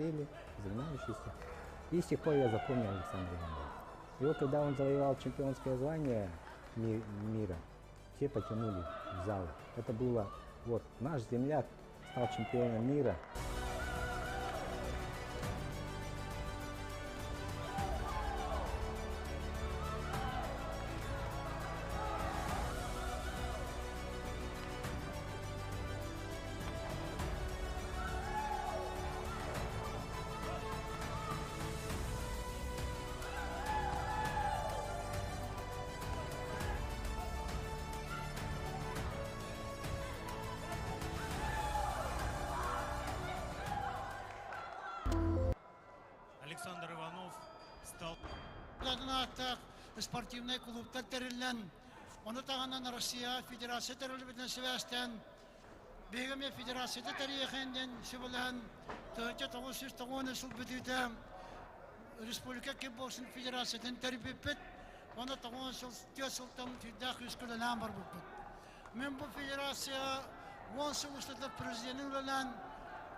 смотрели, занимающиеся. И с тех пор я запомнил Александра Иванова. И вот когда он завоевал чемпионское звание мира, все потянули в зал. Это было, вот, наш земляк стал чемпионом мира. Александр Иванов стал... Спортивный клуб терилен, оны тағанан Россия Федерация терилбетен севестен, бегеме Федерация тарихенден севелен, 1990 жыл бүтүтө Республика Кибоксинг Федерациятын тербепет, оны 90 жылдан түйдақ үскілінен бар бұппет. Мен бұл федерация 10 жыл үстілді президентің өлен,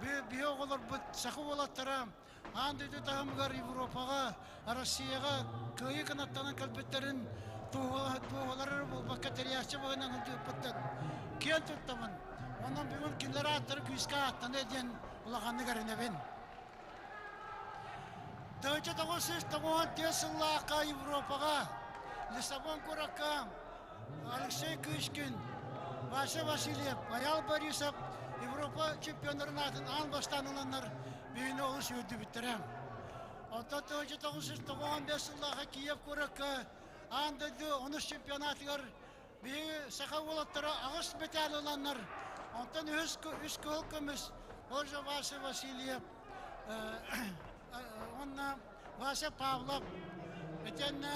бе оғылар бұт, сақы олаттыра, андыйды тағымғар Европаға, Россияға, көйі қанаттанын кәлбеттерін туғалары бұл баққа тәриясты бағынан ұлды өппеттен. Кен тұттамын, оның бүгін кендері аттыры күйіске аттан еден ұлағанды кәрінебен. 1990 жыллаққа Европаға, Лиссабон Куракка, Алексей Кышкин, Вася Васильев, Аял Борисов, Европа чемпионларын атын ан бастаныланар бейіні олыс өйді біттірем. 1915 жыллаға Киев Куракка, андайды 13 чемпионатығар бейі сақа олаттары ағыс бетәлі оланар. Онтан үз көлкіміз, олжа Вася Васильев, онна Вася Павлов, бетенне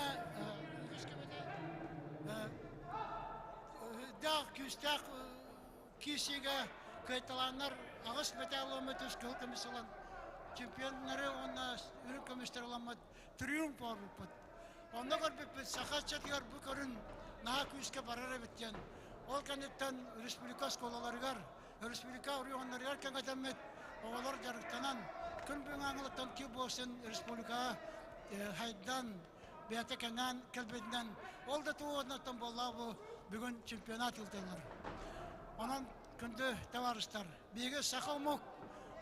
дақ күстақ кесеге көйталанар ағыс бетәлі өмет үз көлкіміз олан. Чемпионлары онна үрін көмістер оламат триумф орылпыд. Онна көрбеппет сақатчатығар бұл көрін наға күске барар әбеттен. Ол кәнеттен республика сколаларығар, республика ұрионларығар кәңгетемет оғалар жарықтанан күн бүгін аңылықтан ке болсын республика хайдан, бәті кәнен, кәлбетінен. Ол да туғанаттан болла бұл бүгін чемпионат үлтелер. Онан күнді товарыстар. Беге сақал мұқ,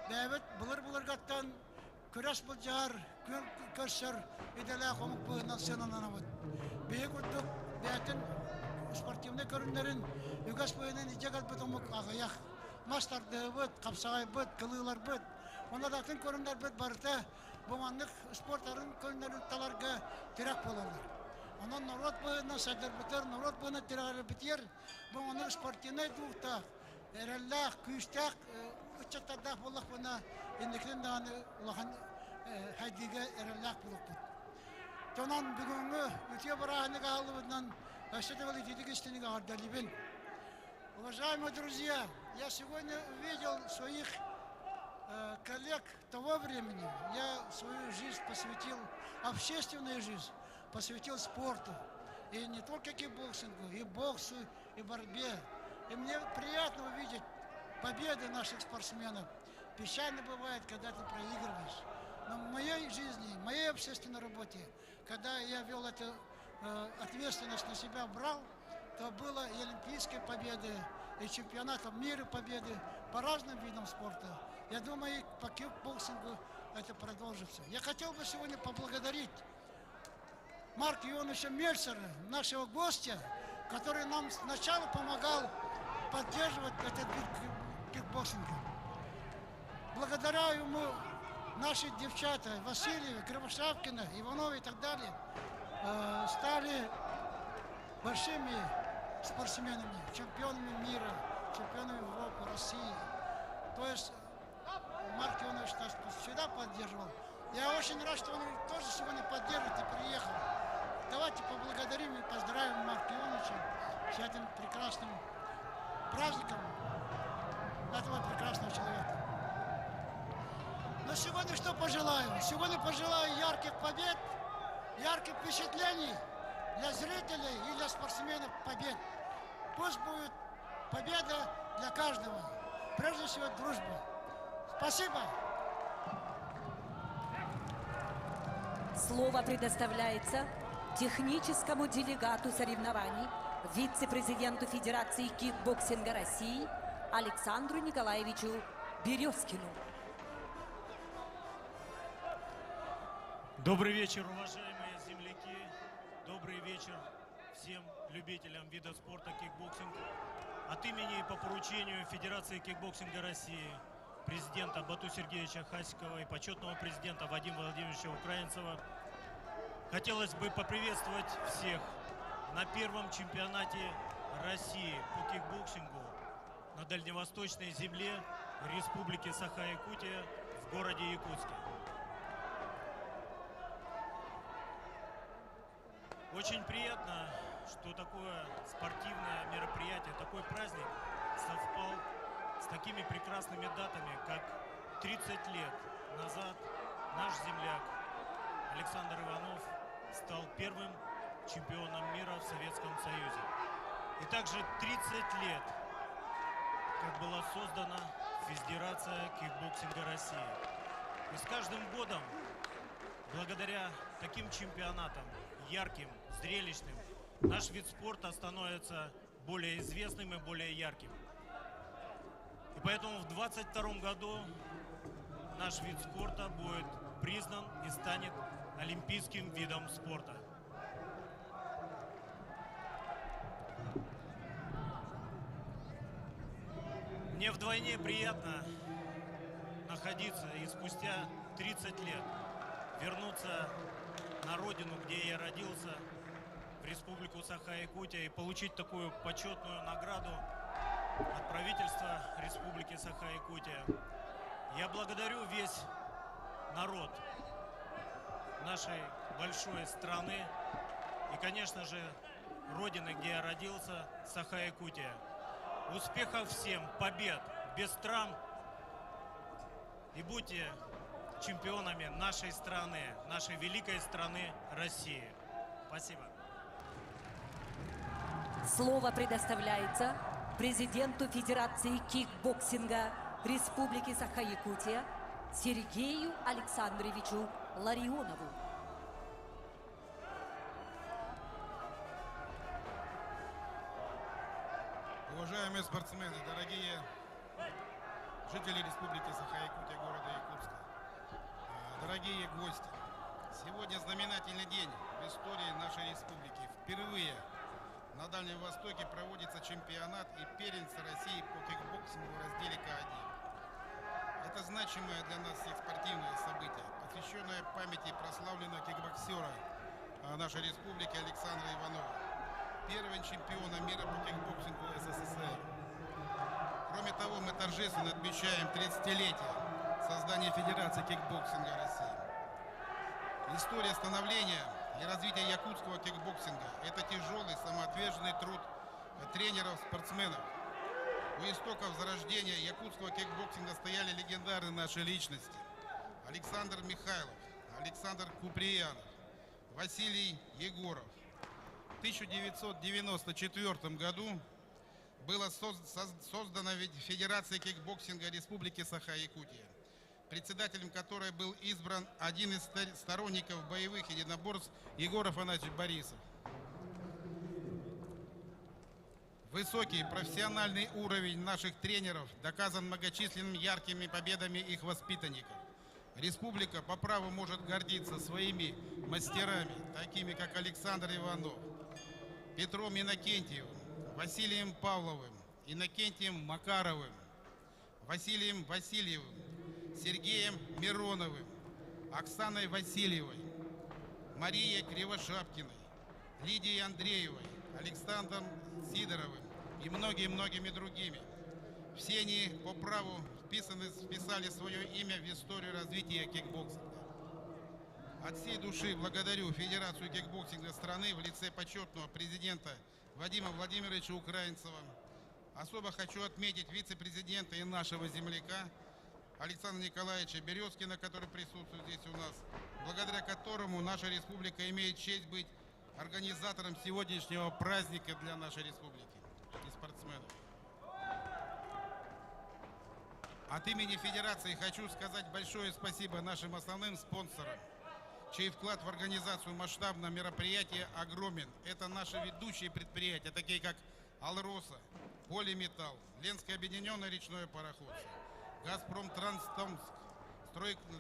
бәбіт бұлыр-бұлырғаттан көрәс бұл жар, көрсір, еделі қомық бұғынан сенанан абыд. Беге күрдік бәтін спортивный көріндерін үгәс бұғынан итегат бұд ұмық ағаяқ. Мастарды бұд, қапсағай бұд, қылығылар бұд. Онадақтың көріндер бұд барыта, бұманлық спорттарын көріндерін таларға терек болалар. Онан народ бұғынан сәдір бұтыр, народ бұғынан терек бітер, бұманлық спортивный дуғта, әрәлләқ, күйістәқ, үтчаттардақ болақ бұна, ендекілін дағаны ұлақан хайдиге әрәлләқ болық бұд. Тонан бүгінгі өте барағыныға алы бұдынан әшеті бұл етедік істенігі ардалибен. Уважаемые друзья, я сегодня увидел своих коллег того времени. Я свою жизнь посвятил, общественную жизнь, посвятил спорту. И не только кикбоксингу, и боксу, и борьбе. И мне приятно увидеть победы наших спортсменов. Печально бывает, когда ты проигрываешь. Но в моей жизни, в моей общественной работе, когда я вел эту ответственность на себя, брал, то было и олимпийские победы, и чемпионатов мира победы по разным видам спорта. Я думаю, по кикбоксингу это продолжится. Я хотел бы сегодня поблагодарить Марка Ионовича Мельцера, нашего гостя, который нам сначала помогал поддерживать этот вид кикбоксинга. Благодаря ему наши девчата Васильева, Кривошапкина, Иванова и так далее стали большими спортсменами, чемпионами мира, чемпионами Европы, России. То есть Марк Ионович нас всегда поддерживал. Я очень рад, что он тоже сегодня поддерживает и приехал. Давайте поблагодарим и поздравим Марка Ионовича с этим прекрасным праздником этого прекрасного человека. Но сегодня что пожелаю? Сегодня пожелаю ярких побед, ярких впечатлений для зрителей и для спортсменов побед. Пусть будет победа для каждого. Прежде всего дружба. Спасибо. Слово предоставляется техническому делегату соревнований, вице-президенту Федерации кикбоксинга России Александру Николаевичу Березкину. Добрый вечер, уважаемые земляки. Добрый вечер всем любителям вида спорта кикбоксинг. От имени и по поручению Федерации кикбоксинга России, президента Бату Сергеевича Хасикова и почетного президента Вадима Владимировича Украинцева хотелось бы поприветствовать всех на первом чемпионате России по кикбоксингу на дальневосточной земле Республики Саха-Якутия в городе Якутске. Очень приятно, что такое спортивное мероприятие, такой праздник совпал с такими прекрасными датами, как 30 лет назад наш земляк Александр Иванов стал первым чемпионом мира в Советском Союзе. И также 30 лет, как была создана Федерация кикбоксинга России. И с каждым годом, благодаря таким чемпионатам, ярким, зрелищным, наш вид спорта становится более известным и более ярким. И поэтому в 2022 году наш вид спорта будет признан и станет олимпийским видом спорта. Мне вдвойне приятно находиться и спустя 30 лет вернуться на родину, где я родился, в Республику Саха-Якутия, и получить такую почетную награду от правительства Республики Саха-Якутия. Я благодарю весь народ нашей большой страны и, конечно же, родины, где я родился, Саха-Якутия. Успехов всем, побед, без травм, и будьте чемпионами нашей страны, нашей великой страны России. Спасибо. Слово предоставляется президенту Федерации кикбоксинга Республики Саха-Якутия Сергею Александровичу Ларионову. Уважаемые спортсмены, дорогие жители Республики Саха-Якутия, города Якутска, дорогие гости, сегодня знаменательный день в истории нашей республики. Впервые на Дальнем Востоке проводится чемпионат и первенство России по кикбоксингу в разделе К1. Это значимое для нас всех спортивное событие, посвященное памяти прославленного кикбоксера нашей республики Александра Иванова, первого чемпиона мира по кикбоксингу СССР. Кроме того, мы торжественно отмечаем 30-летие создания Федерации кикбоксинга России. История становления и развития якутского кикбоксинга – это тяжелый, самоотверженный труд тренеров, спортсменов. У истоков зарождения якутского кикбоксинга стояли легендарные наши личности: Александр Михайлов, Александр Куприянов, Василий Егоров. В 1994 году была создана Федерация кикбоксинга Республики Саха-Якутия, председателем которой был избран один из сторонников боевых единоборств Егор Афанасьевич Борисов. Высокий профессиональный уровень наших тренеров доказан многочисленными яркими победами их воспитанников. Республика по праву может гордиться своими мастерами, такими как Александр Иванов, Петром Иннокентьевым, Василием Павловым, Иннокентием Макаровым, Василием Васильевым, Сергеем Мироновым, Оксаной Васильевой, Марией Кривошапкиной, Лидией Андреевой, Александром Сидоровым и многими другими. Все они по праву вписали свое имя в историю развития кикбоксинга. От всей души благодарю Федерацию кикбоксинга страны в лице почетного президента Вадима Владимировича Украинцева. Особо хочу отметить вице-президента и нашего земляка Александра Николаевича Березкина, который присутствует здесь у нас, благодаря которому наша республика имеет честь быть организатором сегодняшнего праздника для нашей республики и спортсменов. От имени Федерации хочу сказать большое спасибо нашим основным спонсорам: чей вклад в организацию масштабного мероприятия огромен. Это наши ведущие предприятия, такие как Алроса, Полиметалл, Ленское объединенное речное пароходство, Газпром Транстомск,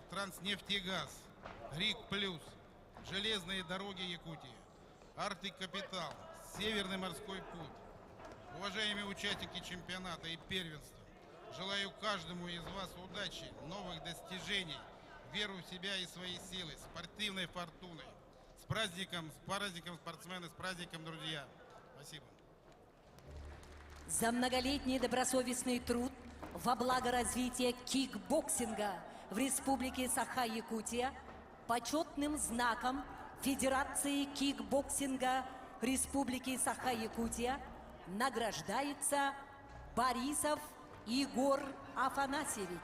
Транснефтегаз, РИК Плюс, Железные дороги Якутии, Арктик Капитал, Северный морской путь. Уважаемые участники чемпионата и первенства, желаю каждому из вас удачи, новых достижений, веру в себя и свои силы, спортивной фортуны. С праздником спортсмены, с праздником, друзья. Спасибо. За многолетний добросовестный труд во благо развития кикбоксинга в Республике Саха-Якутия почетным знаком Федерации кикбоксинга Республики Саха-Якутия награждается Борисов Егор Афанасьевич,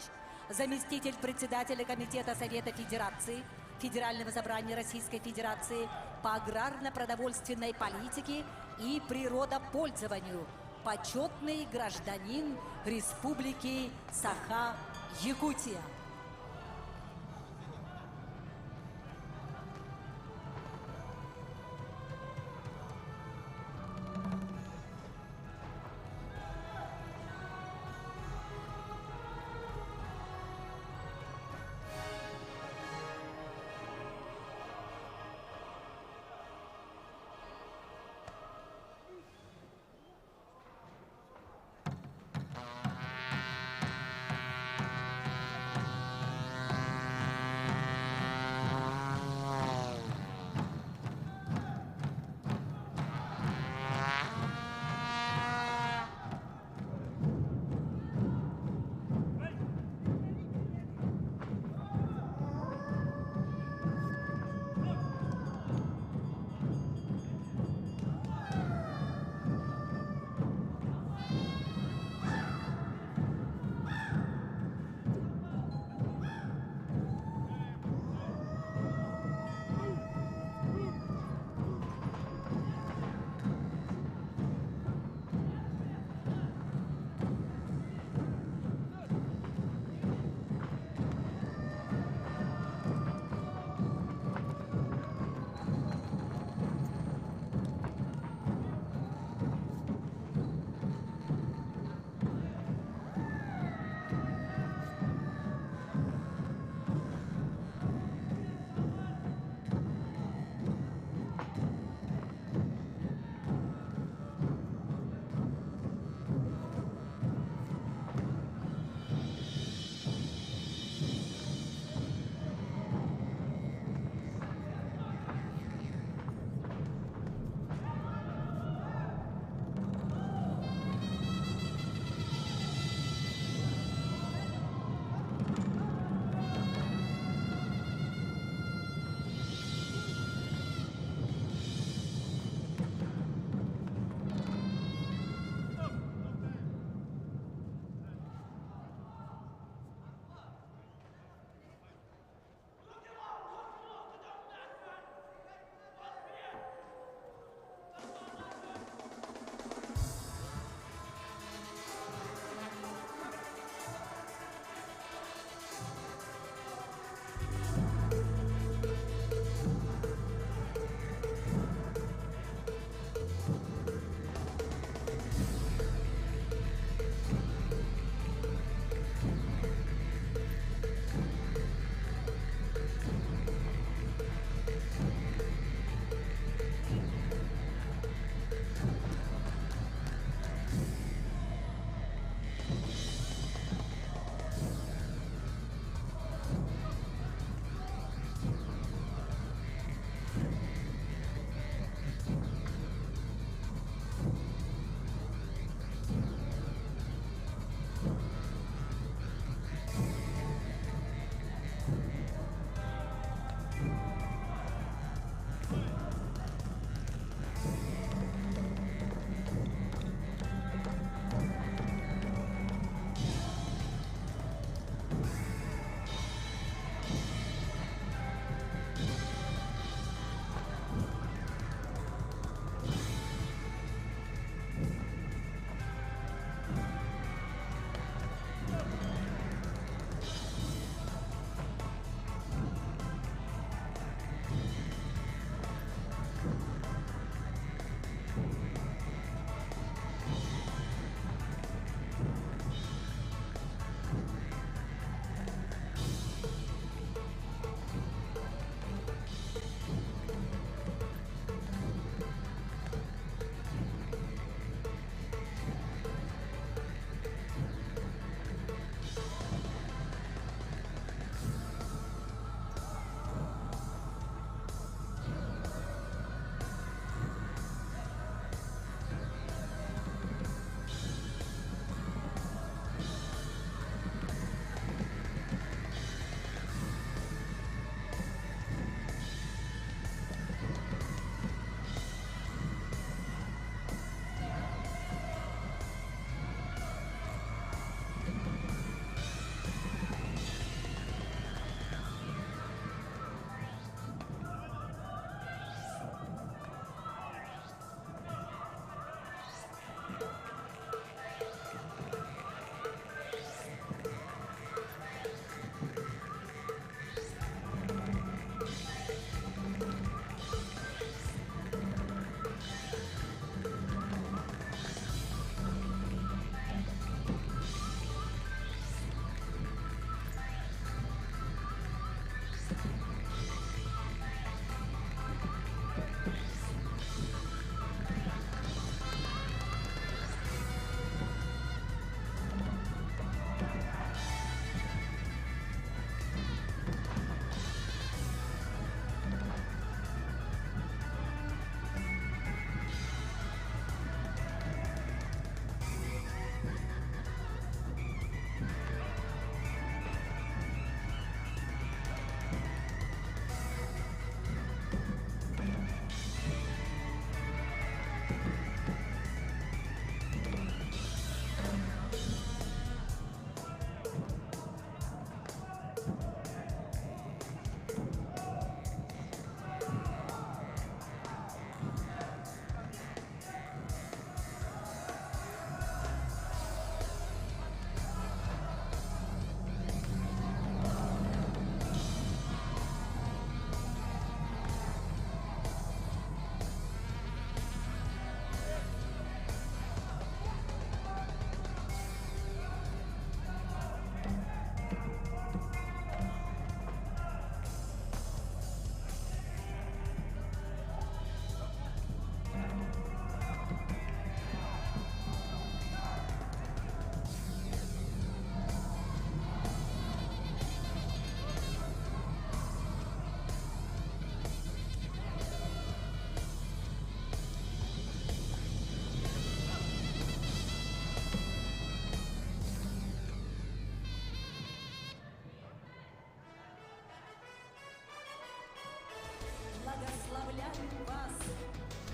заместитель председателя Комитета Совета Федерации Федерального собрания Российской Федерации по аграрно-продовольственной политике и природопользованию, почетный гражданин Республики Саха-Якутия.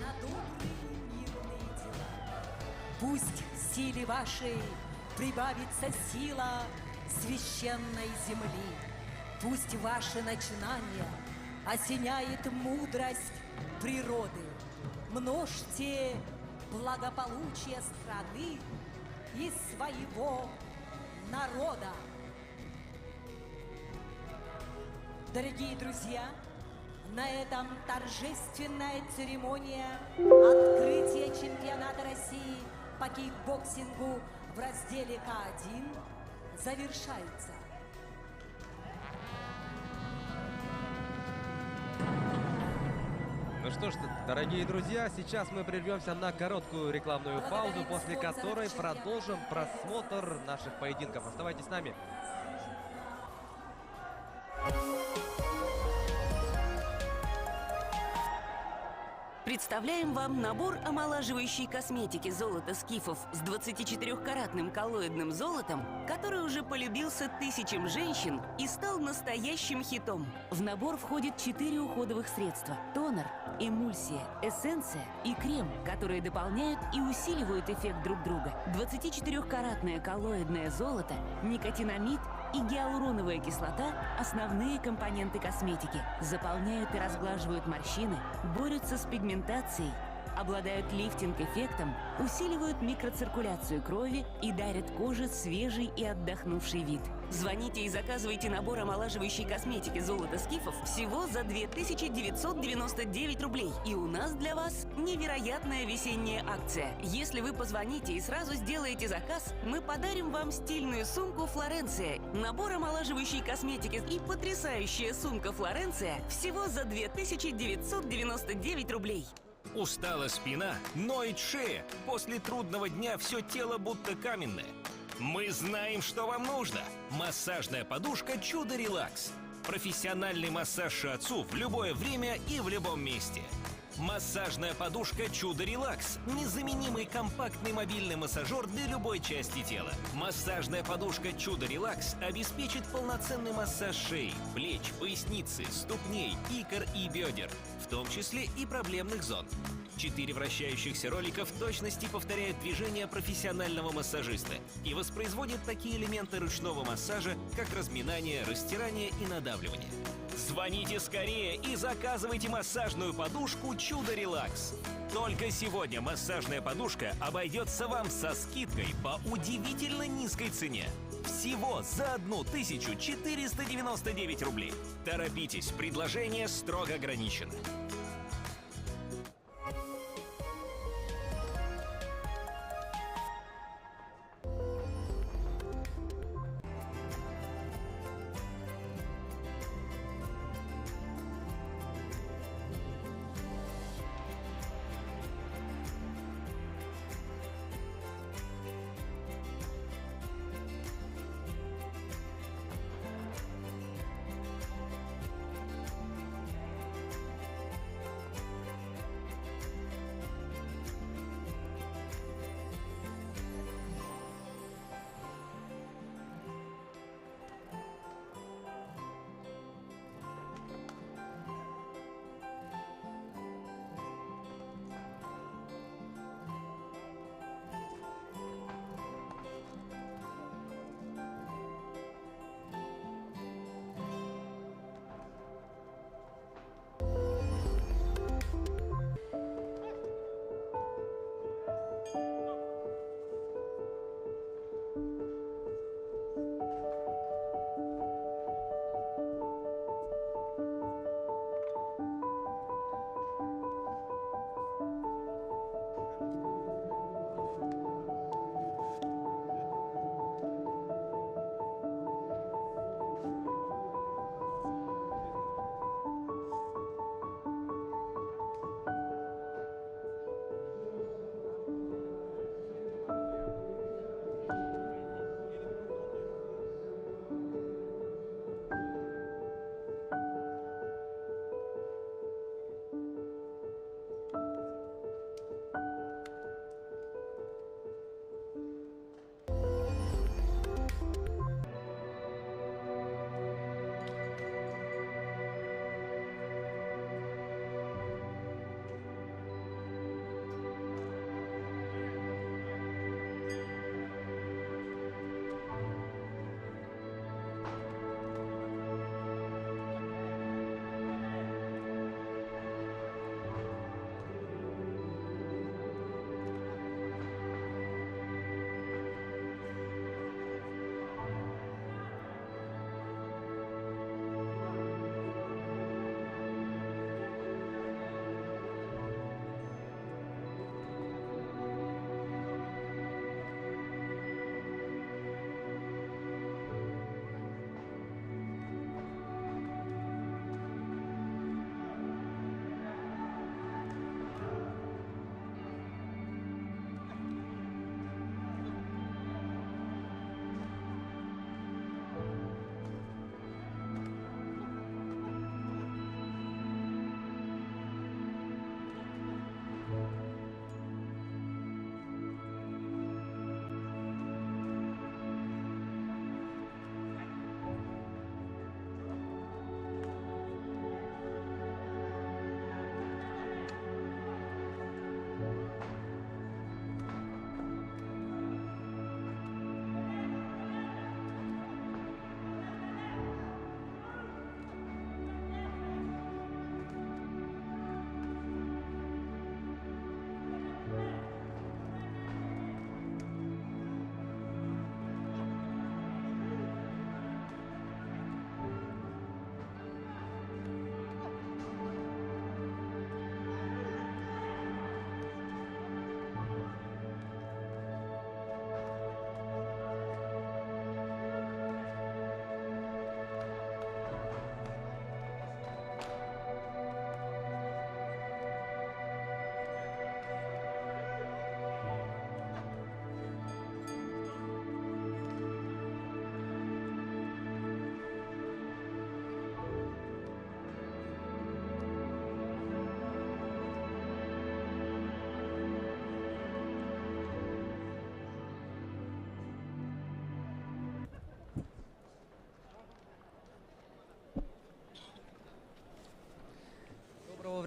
на добрые мирные дела. Пусть силе вашей прибавится сила священной земли. Пусть ваши начинания осеняет мудрость природы. Множьте благополучие страны и своего народа. Дорогие друзья, на этом торжественная церемония открытия чемпионата России по кикбоксингу в разделе К1 завершается. Ну что ж, дорогие друзья, сейчас мы прервемся на короткую рекламную паузу, после которой продолжим просмотр наших поединков. Оставайтесь с нами. Представляем вам набор омолаживающей косметики золота скифов с 24-каратным коллоидным золотом, который уже полюбился тысячам женщин и стал настоящим хитом. В набор входит 4 уходовых средства: тонер, эмульсия, эссенция и крем, которые дополняют и усиливают эффект друг друга. 24-каратное коллоидное золото, никотинамид и гиалуроновая кислота – основные компоненты косметики. Заполняют и разглаживают морщины, борются с пигментацией, обладают лифтинг-эффектом, усиливают микроциркуляцию крови и дарят коже свежий и отдохнувший вид. Звоните и заказывайте набор омолаживающей косметики золота скифов всего за 2999 рублей. И у нас для вас невероятная весенняя акция. Если вы позвоните и сразу сделаете заказ, мы подарим вам стильную сумку «Флоренция», набор омолаживающей косметики и потрясающая сумка «Флоренция» всего за 2999 рублей. Устала спина, ноет шея. После трудного дня все тело будто каменное. Мы знаем, что вам нужно. Массажная подушка «Чудо Релакс». Профессиональный массаж шиатсу в любое время и в любом месте. Массажная подушка «Чудо Релакс» – незаменимый компактный мобильный массажер для любой части тела. Массажная подушка «Чудо Релакс» обеспечит полноценный массаж шеи, плеч, поясницы, ступней, икр и бедер, в том числе и проблемных зон. 4 вращающихся ролика в точности повторяют движения профессионального массажиста и воспроизводят такие элементы ручного массажа, как разминание, растирание и надавливание. Звоните скорее и заказывайте массажную подушку «Чудо Релакс». Только сегодня массажная подушка обойдется вам со скидкой по удивительно низкой цене. Всего за 1499 рублей. Торопитесь, предложение строго ограничено.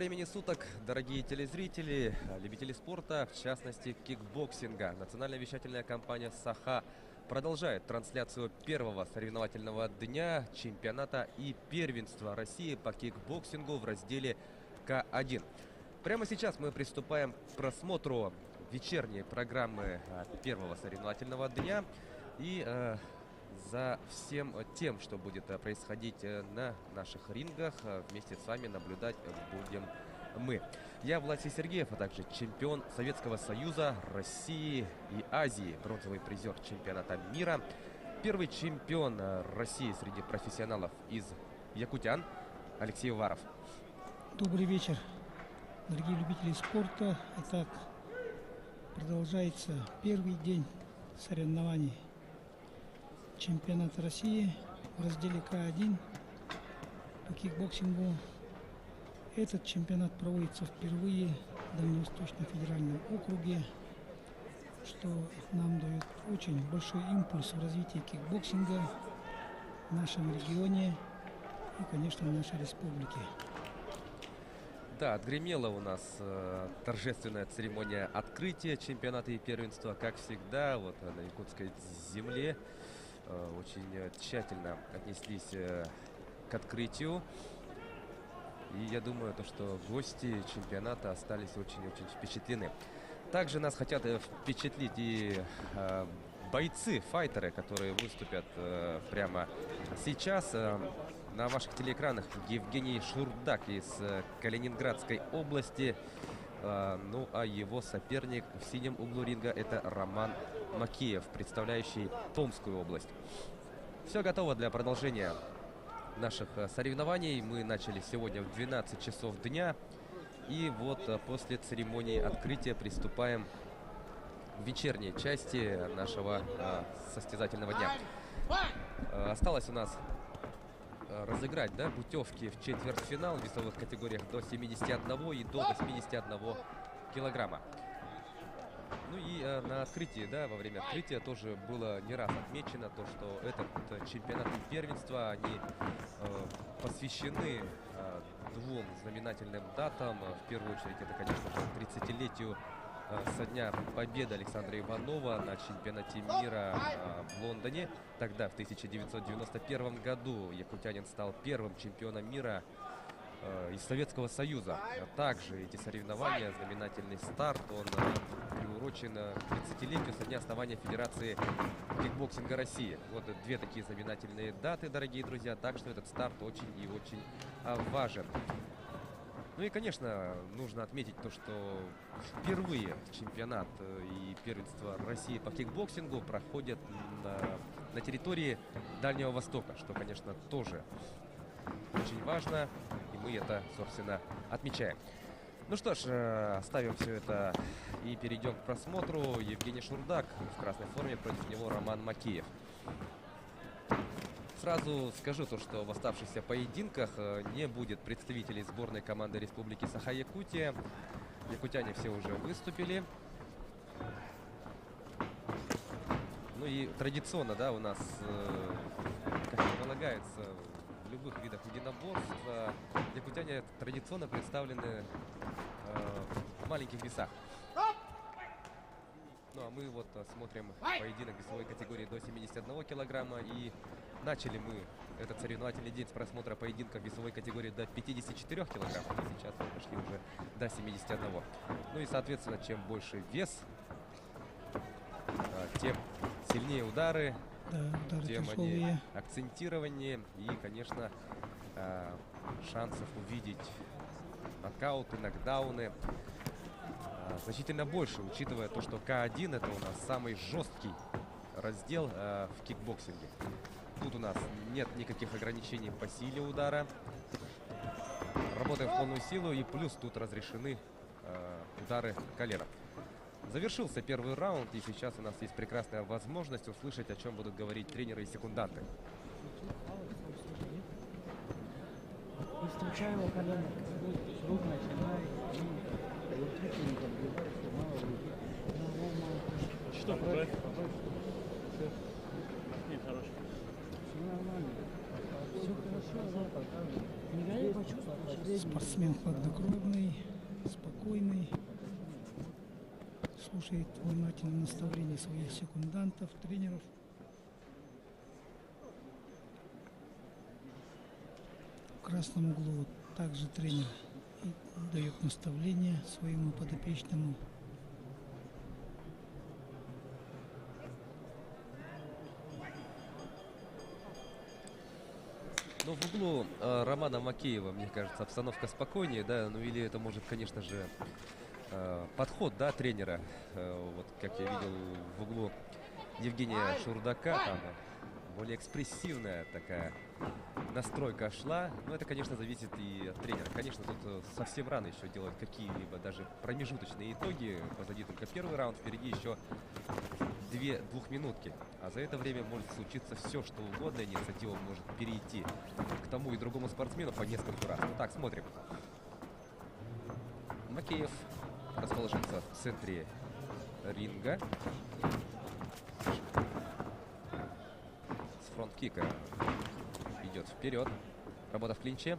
времени суток, дорогие телезрители, любители спорта, в частности кикбоксинга. Национальная вещательная компания «Саха» продолжает трансляцию первого соревновательного дня чемпионата и первенства России по кикбоксингу в разделе К1. Прямо сейчас мы приступаем к просмотру вечерней программы первого соревновательного дня. И за всем тем, что будет происходить на наших рингах, вместе с вами наблюдать будем мы. Я Власий Сергеев, а также чемпион Советского Союза, России и Азии, бронзовый призер чемпионата мира, первый чемпион России среди профессионалов из якутян Алексей Уваров. Добрый вечер, дорогие любители спорта. Итак, продолжается первый день соревнований чемпионата России в разделе К1 по кикбоксингу. Этот чемпионат проводится впервые в Дальневосточном федеральном округе, что нам дает очень большой импульс в развитии кикбоксинга в нашем регионе и, конечно, в нашей республике. Да, отгремела у нас торжественная церемония открытия чемпионата и первенства, как всегда, вот на якутской земле. Очень тщательно отнеслись к открытию. И я думаю, что гости чемпионата остались очень-очень впечатлены. Также нас хотят впечатлить и бойцы, файтеры, которые выступят прямо сейчас. На ваших телеэкранах Евгений Шурдак из Калининградской области. Ну а его соперник в синем углу ринга — это Роман Макеев, представляющий Томскую область. Все готово для продолжения наших соревнований. Мы начали сегодня в 12 часов дня. И вот после церемонии открытия приступаем к вечерней части нашего состязательного дня. Осталось у нас разыграть, да, путевки в четвертьфинал в весовых категориях до 71 и до 81 килограмма. Ну и на открытии, да, во время открытия тоже было не раз отмечено то, что этот чемпионат и первенство, они посвящены двум знаменательным датам. В первую очередь это, конечно же, 30-летию со дня победы Александра Иванова на чемпионате мира в Лондоне. Тогда, в 1991 году, якутянин стал первым чемпионом мира из Советского Союза. Также эти соревнования, знаменательный старт, он приурочен к 30-летию со дня основания Федерации кикбоксинга России. Вот две такие знаменательные даты, дорогие друзья, так что этот старт очень и очень важен. Ну и, конечно, нужно отметить то, что впервые чемпионат и первенство России по кикбоксингу проходят на территории Дальнего Востока, что, конечно, тоже очень важно, и мы это, собственно, отмечаем. Ну что ж, оставим все это и перейдем к просмотру. Евгений Шурдак в красной форме, против него Роман Макеев. Сразу скажу то, что в оставшихся поединках не будет представителей сборной команды Республики Саха-Якутия. Якутяне все уже выступили. Ну и традиционно, да, у нас, как и полагается, в любых видах единоборств якутяне традиционно представлены в маленьких весах. Ну а мы вот смотрим поединок весовой категории до 71 килограмма. И начали мы этот соревновательный день с просмотра поединка в весовой категории до 54 килограмм. И сейчас мы пошли уже до 71. Ну и, соответственно, чем больше вес, тем сильнее удары, удары тем тяжелые. они акцентированнее. И, конечно, шансов увидеть нокауты, нокдауны значительно больше, учитывая то, что К1 это у нас самый жесткий раздел в кикбоксинге. Тут у нас нет никаких ограничений по силе удара. Работаем в полную силу, и плюс тут разрешены удары коленом. Завершился первый раунд, и сейчас у нас есть прекрасная возможность услышать, о чем будут говорить тренеры и секунданты. Не встречаем его колено, рук начинает, что, побольше? Нет, хороший. Все нормально. Все хорошо, не гони, почувствуй. Спортсмен хладнокровный, спокойный, слушает внимательно наставления своих секундантов, тренеров. В красном углу вот также тренер и дает наставления своему подопечному. Но в углу Романа Макеева, мне кажется, обстановка спокойнее, да, ну или это может, конечно же, подход, да, тренера. Вот как я видел в углу Евгения Шурдака, там более экспрессивная такая настройка шла. Но это, конечно, зависит и от тренера. Конечно, тут совсем рано еще делать какие-либо даже промежуточные итоги. Позади только первый раунд, впереди еще 2 двухминутки. А за это время может случиться все, что угодно. Инициатива может перейти к тому и другому спортсмену по нескольку раз. Ну так, смотрим. Макеев расположится в центре ринга. С фронт-кика идет вперед. Работа в клинче.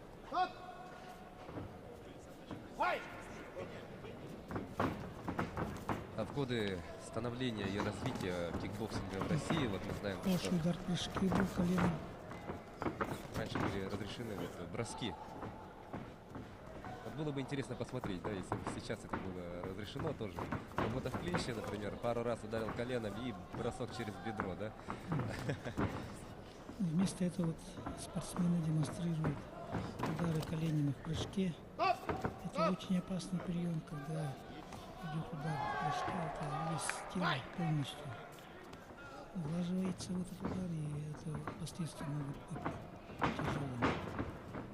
А в годы становления и развития кикбоксинга в России, вот мы знаем, Хороший что удар прыжки был коленом. раньше были разрешены вот броски. Вот было бы интересно посмотреть, да, если бы сейчас это было разрешено тоже. Работа в клинче, например, пару раз ударил коленом и бросок через бедро, да. Вместо этого вот спортсмены демонстрируют удары коленями в прыжке. Это очень опасный прием, когда идет удар в прыжке, это весь тело полностью влаживается в этот удар, и это последствия могут быть тяжелыми.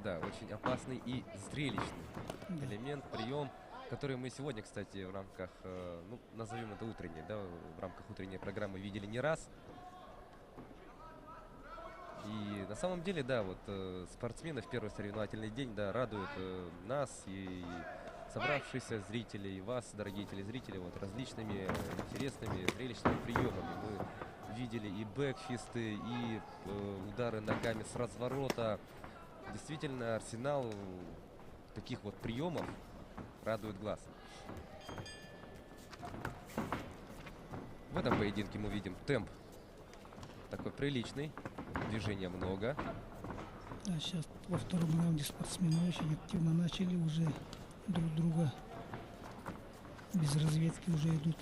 Да, очень опасный и зрелищный элемент, прием, который мы сегодня, кстати, в рамках, ну, назовем это утренней, да, в рамках утренней программы видели не раз. И на самом деле, да, вот спортсмены в первый соревновательный день, да, радуют нас и собравшихся зрителей, и вас, дорогие телезрители, вот различными интересными зрелищными приемами. Мы видели и бэкфисты, и удары ногами с разворота. Действительно, арсенал таких вот приемов радует глаз. В этом поединке мы видим темп такой приличный, движения много. А сейчас во втором раунде спортсмены очень активно начали уже друг друга без разведки уже идут,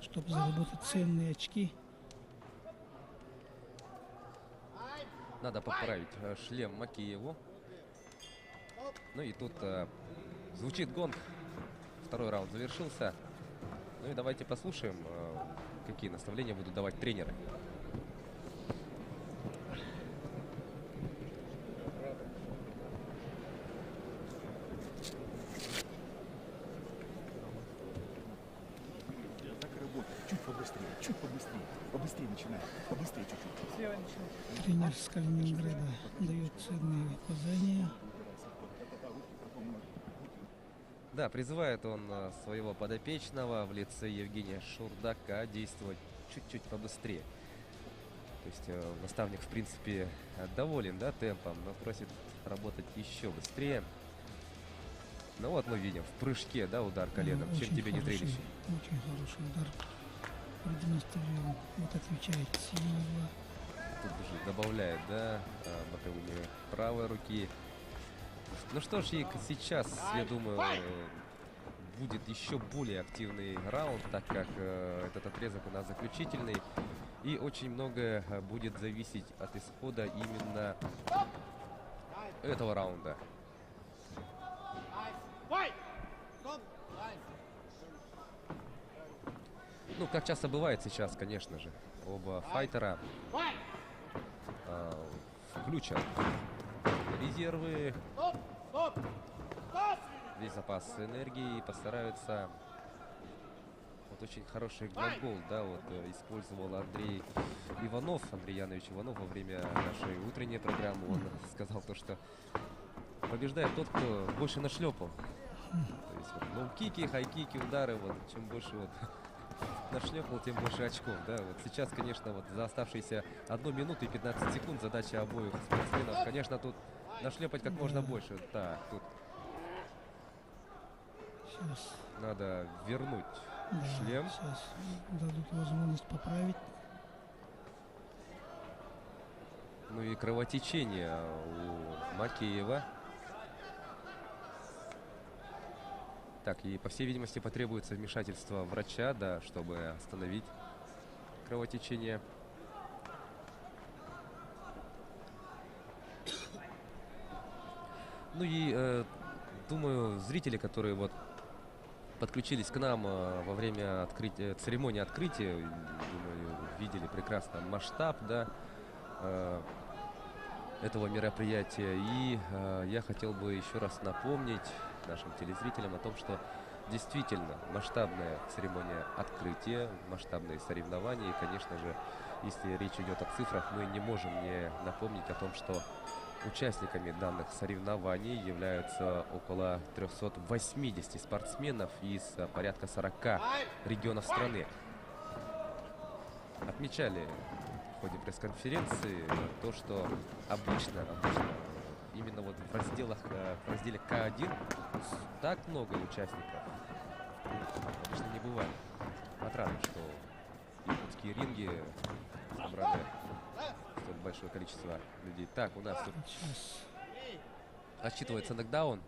чтобы заработать ценные очки. Надо поправить шлем Макееву. Ну и тут звучит гонг. Второй раунд завершился. Ну и давайте послушаем, какие наставления будут давать тренеры. Чуть побыстрее начинай, побыстрее чуть-чуть. Тренер с Калининграда дает ценные указания. Да, призывает он своего подопечного в лице Евгения Шурдака действовать чуть-чуть побыстрее. То есть наставник, в принципе, доволен, да, темпом, но просит работать еще быстрее. Ну вот мы видим в прыжке, да, удар коленом. Чем тебе не зрелище? Очень хороший удар продемонстрировал. Вот отвечает Силова. Тут уже добавляет, да, боковыми правой руки. Ну что ж, и сейчас, я думаю, будет еще более активный раунд, так как этот отрезок у нас заключительный. И очень многое будет зависеть от исхода именно этого раунда. Ну, как часто бывает сейчас, конечно же, оба файтера включат резервы, весь запас энергии, и постараются. Вот очень хороший глагол, да, вот использовал Андрей Янович Иванов во время нашей утренней программы. Он сказал то, что побеждает тот, кто больше нашлепал. То есть вот, лоу-кики, хай-кики, удары, вот чем больше вот нашлепал, тем больше очков, да. Вот сейчас, конечно, вот за оставшиеся 1 минуту и 15 секунд задача обоих спортсменов, конечно, тут нашлепать как можно больше. Так, тут Сейчас, Надо вернуть да, шлем. сейчас дадут возможность поправить. Ну и кровотечение у Макеева. Так, и по всей видимости потребуется вмешательство врача, да, чтобы остановить кровотечение. Ну и думаю, зрители, которые вот подключились к нам во время церемонии открытия, думаю, видели прекрасно масштаб, да, этого мероприятия. И я хотел бы еще раз напомнить нашим телезрителям о том, что действительно масштабная церемония открытия, масштабные соревнования. И, конечно же, если речь идет о цифрах, мы не можем не напомнить о том, что участниками данных соревнований являются около 380 спортсменов из порядка 40 регионов страны. Отмечали в ходе пресс-конференции то, что обычно именно вот в разделе К1 так много участников обычно не бывает. Отрадно, что якутские ринги собрали столь большое количество людей. Так, у нас тут отсчитывается нокдаун.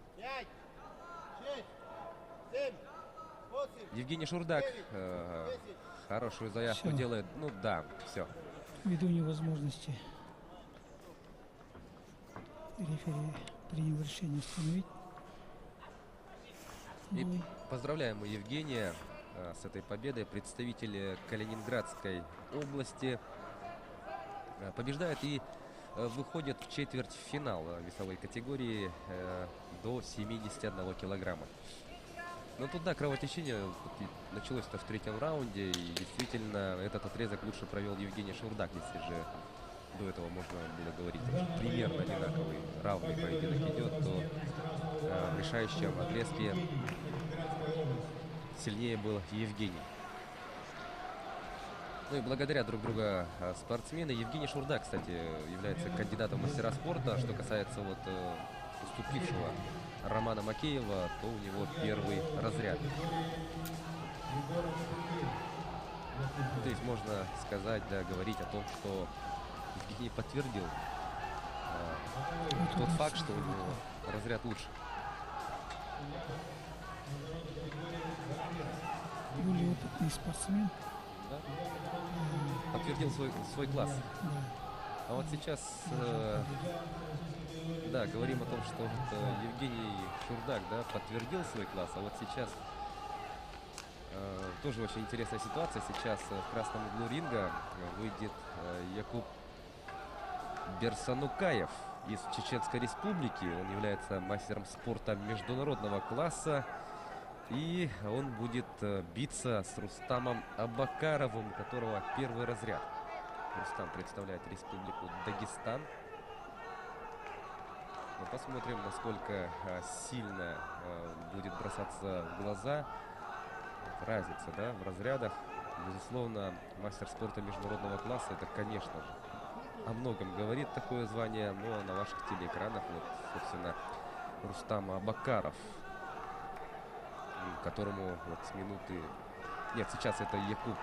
Евгений Шурдак хорошую заявку делает. Ну да, все. Ввиду невозможности рефери принял решение остановить. И поздравляем мы Евгения с этой победой. Представитель Калининградской области побеждает и выходит в четвертьфинал весовой категории до 71 килограмма. Но туда кровотечение началось-то в третьем раунде, и действительно этот отрезок лучше провел Евгений Шурдак, если же до этого можно было говорить, что примерно одинаковый, равный поединок идет, то в решающем отрезке сильнее был Евгений. Ну и благодаря друг друга спортсмены. Евгений Шурдак, кстати, является кандидатом в мастера спорта. Что касается вот уступившего Романа Макеева, то у него первый разряд. То есть можно сказать, да, говорить о том, что Евгений подтвердил тот факт, что у него разряд лучше. Более опытный спортсмен. Да? Подтвердил свой класс. Да. А вот сейчас, да, говорим о том, что вот, Евгений Шурдак, да, подтвердил свой класс, а вот сейчас тоже очень интересная ситуация. Сейчас в красном углу ринга выйдет Якуб Берсанукаев из Чеченской Республики. Он является мастером спорта международного класса. И он будет биться с Рустамом Абакаровым, у которого первый разряд. Рустам представляет Республику Дагестан. Но посмотрим, насколько сильно будет бросаться в глаза разница, да, в разрядах. Безусловно, мастер спорта международного класса, это, конечно же, о многом говорит такое звание. Но на ваших телеэкранах, вот, собственно, Рустам Абакаров, которому вот с минуты... Нет, сейчас это Якуб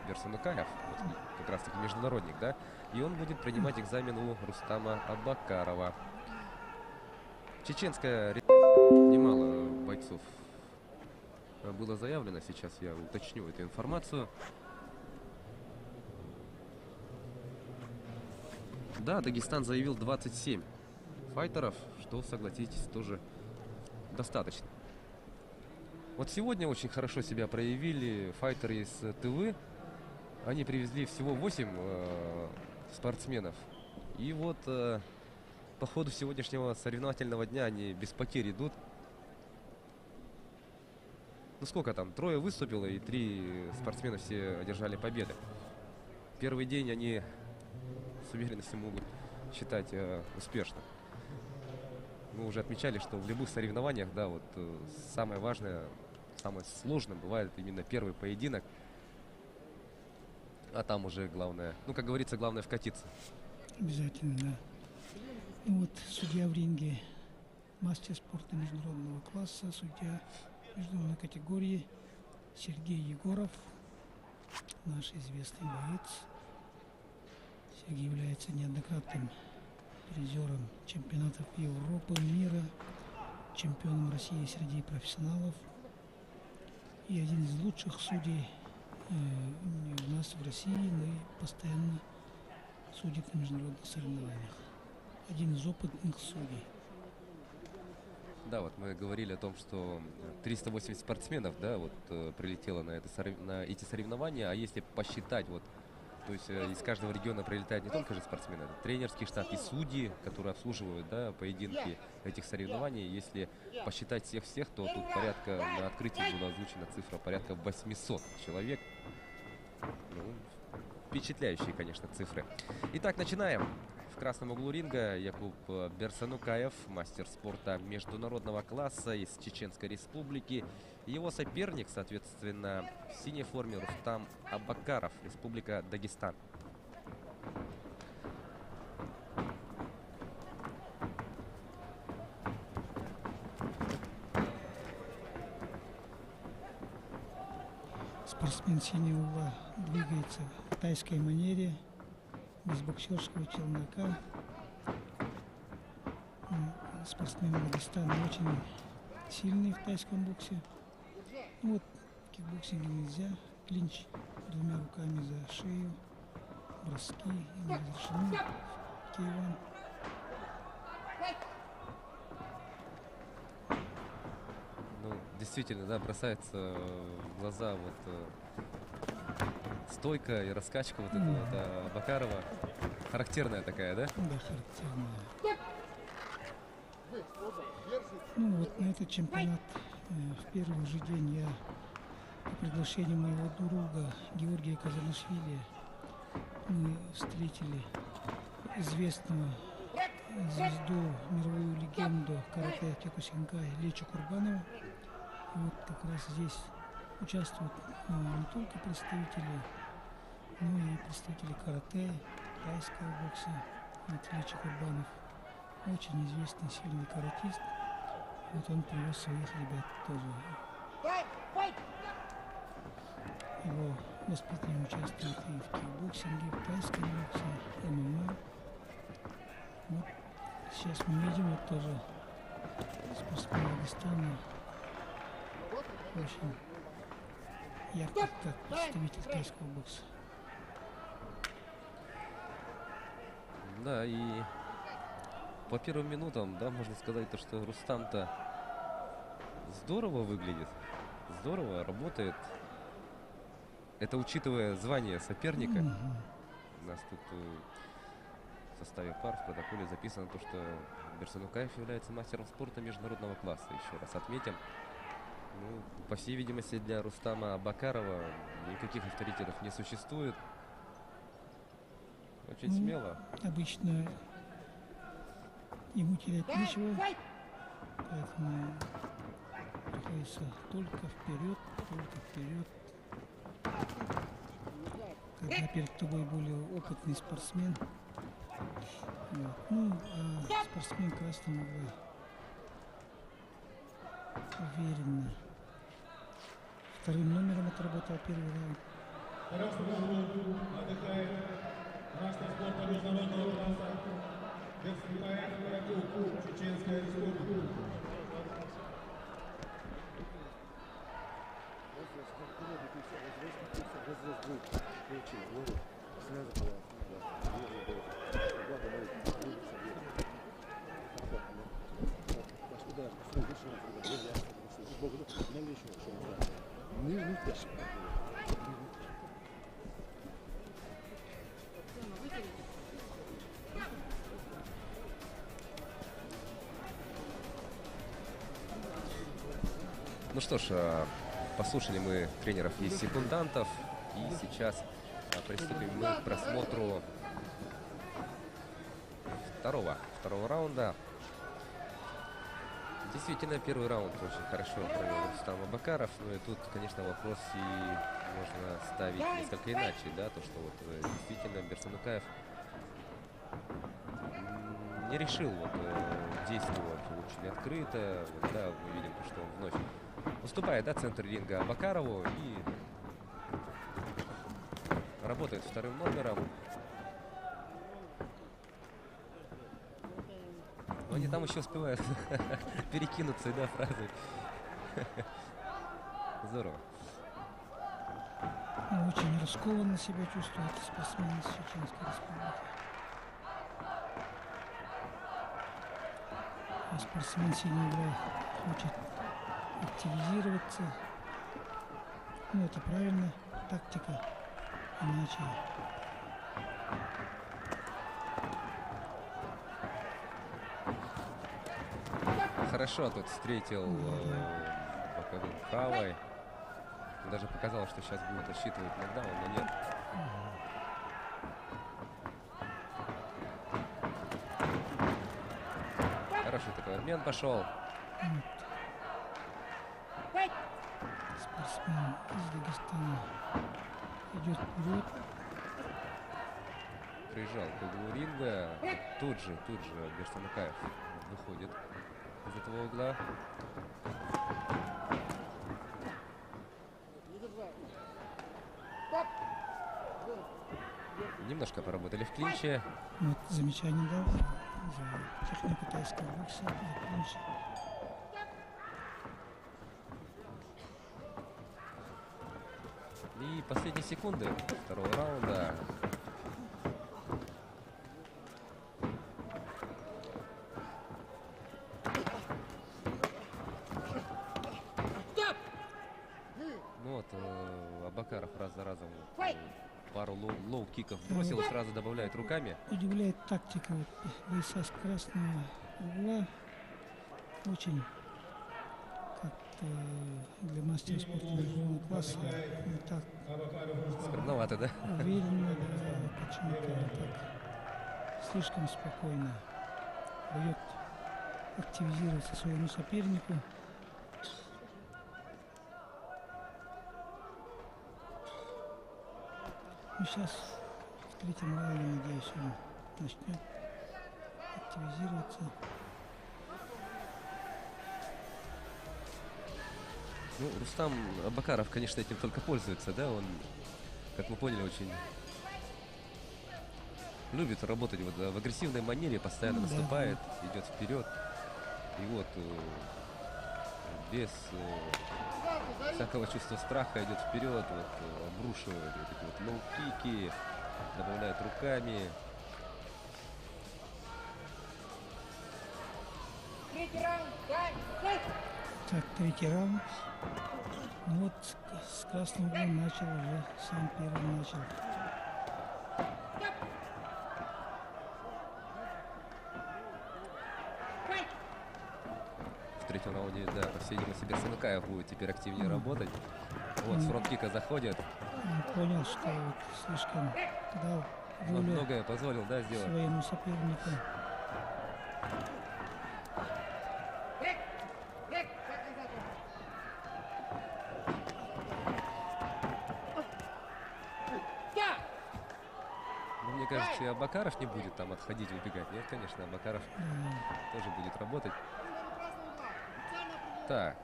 Берсанукаев, вот, как раз таки международник, да? И он будет принимать экзамен у Рустама Абакарова. Чеченская... Немало бойцов было заявлено. Сейчас я уточню эту информацию. Да, Дагестан заявил 27 файтеров, что, согласитесь, тоже достаточно. Вот сегодня очень хорошо себя проявили файтеры из Тывы. Они привезли всего 8 спортсменов. И вот по ходу сегодняшнего соревновательного дня они без потерь идут. Ну сколько там? 3 выступило, и 3 спортсмена все одержали победы. Первый день они с уверенностью могут считать успешным. Мы уже отмечали, что в любых соревнованиях, да, вот самое важное, самое сложное бывает именно первый поединок. А там уже главное, ну, как говорится, главное вкатиться. Обязательно, да. Ну вот судья в ринге, мастер спорта международного класса, судья международной категории Сергей Егоров, наш известный боец. Сергей является неоднократным призером чемпионатов Европы, мира, чемпионом России среди профессионалов и один из лучших судей у нас в России, но и постоянно судит на международных соревнованиях. Один из опытных судей. Да, вот мы говорили о том, что 380 спортсменов, да, вот прилетело на эти соревнования, а если посчитать, вот, то есть из каждого региона прилетают не только же спортсмены, это тренерский штат и судьи, которые обслуживают, да, поединки этих соревнований. Если посчитать всех, то тут порядка, на открытии была озвучена цифра порядка 800 человек. Ну, впечатляющие, конечно, цифры. Итак, начинаем. В красном углу ринга Якуб Берсанукаев, мастер спорта международного класса из Чеченской Республики. Его соперник, соответственно, в синей форме Рустам Абакаров, Республика Дагестан. Спортсмен синего угла двигается в тайской манере, без боксерского челнока. Спортсмен Дагестана очень сильный в тайском боксе. Ну вот в кикбоксинге нельзя. Клинч двумя руками за шею. Броски не разрешены в K1. Ну, действительно, да, бросается в глаза вот стойка и раскачка вот этого вот, Абакарова. Характерная такая, да? Да, характерная. Ну вот на этот чемпионат в первый же день я по приглашению моего друга Георгия Казанашвили мы встретили известного звезду, мировую легенду карате Кёкусинкай Лечу Курбанова. И вот как раз здесь участвуют не только представители, но и представители карате, тайского бокса. Вот Лечу Курбанов очень известный, сильный каратист. Вот он привез своих ребят тоже. Его воспитанники участвуют и в кикбоксинге, в тайском боксе, ММА. Вот сейчас мы видим вот тоже спортсмен Дагестана. Очень яркий как представитель тайского бокса. Да, и по первым минутам, да, можно сказать, то, что Рустам-то здорово выглядит, здорово работает. Это учитывая звание соперника. У нас тут в составе пар в протоколе записано то, что Берсанукаев является мастером спорта международного класса. Еще раз отметим. Ну, по всей видимости, для Рустама Абакарова никаких авторитетов не существует. Очень смело. Обычно ему терять нечего, поэтому приходится только вперед, только вперед. Когда перед тобой более опытный спортсмен. Вот. Ну, а спортсмен красного угла уверенно вторым номером отработал первый раунд. Мастер спорта международного класса Берсанукаев Якуб, Чеченская Республика. Ну что ж, послушали мы тренеров и секундантов, и сейчас приступим мы к просмотру второго раунда. Действительно, первый раунд очень хорошо провел Рустам Абакаров. Ну и тут, конечно, вопрос и можно ставить несколько иначе, да, то, что вот действительно Берсанукаев не решил вот, действовать очень открыто. Вот, да, мы видим, что он вновь уступает, да, центр ринга Абакарову и работает вторым номером. Но они там еще успевают перекинуться, да, фразой. Здорово. Очень раскованно себя чувствует спортсмен из Чеченской Республики. А спортсмен синего угла хочет активизироваться. Ну, это правильно, тактика. Иначе Хорошо тут встретил боковым правой. Даже показалось, что сейчас будет отсчитывать нокдаун, но нет. Хороший такой обмен пошел. спортсмен из Дагестана идет вперед. Приезжал к углу ринга. Тут же Берсанакаев выходит из этого угла. Немножко поработали в клинче. Вот замечание дал за технику тайского бокса, за клинч. И последние секунды второго раунда. Ну вот, Абакаров раз за разом пару лоу-киков бросил и сразу добавляет руками. Удивляет тактика бойца с красного угла. Очень как-то для мастера спорта международного класса не так скромновато, да? уверенно, да, почему-то так слишком спокойно дает активизироваться своему сопернику. Ну, сейчас в третьем раунде, надеюсь, он начнет активизироваться. Ну, Рустам Абакаров, конечно, этим только пользуется, да? Он, как мы поняли, очень любит работать вот в агрессивной манере, постоянно наступает, идет вперед. И вот без всякого чувства страха идет вперед, вот, обрушивает вот эти вот лоу-кики, добавляет руками. Так, третий раунд. Ну вот с красным углом начал уже, сам первый начал. В третьем раунде, да, по всей видимости, Берсанакаев будет теперь активнее работать. Вот, с фронт-кика заходит. Он понял, что вот слишком дал волю многое позволил, да, сделать своему сопернику. Ну, мне кажется, и Абакаров не будет там отходить, убегать. Нет, конечно, Абакаров тоже будет работать. Так.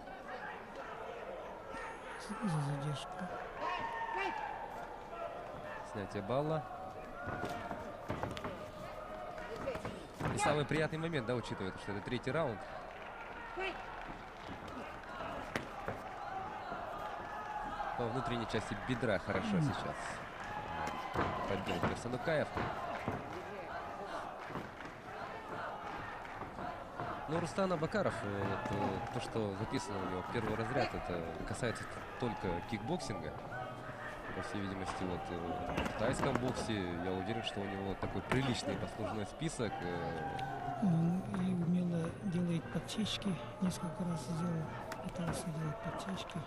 За задержку. Снятие балла. И самый приятный момент, да, учитывая, что это третий раунд. По внутренней части бедра хорошо сейчас подбил Берсанакаев. Но Рустам Абакаров, вот, то, что записано у него первый разряд, это касается только кикбоксинга. По всей видимости, вот в тайском боксе я уверен, что у него такой приличный послужной список. Он и умело делает подсечки, несколько раз сделал, пытался делать подсечки.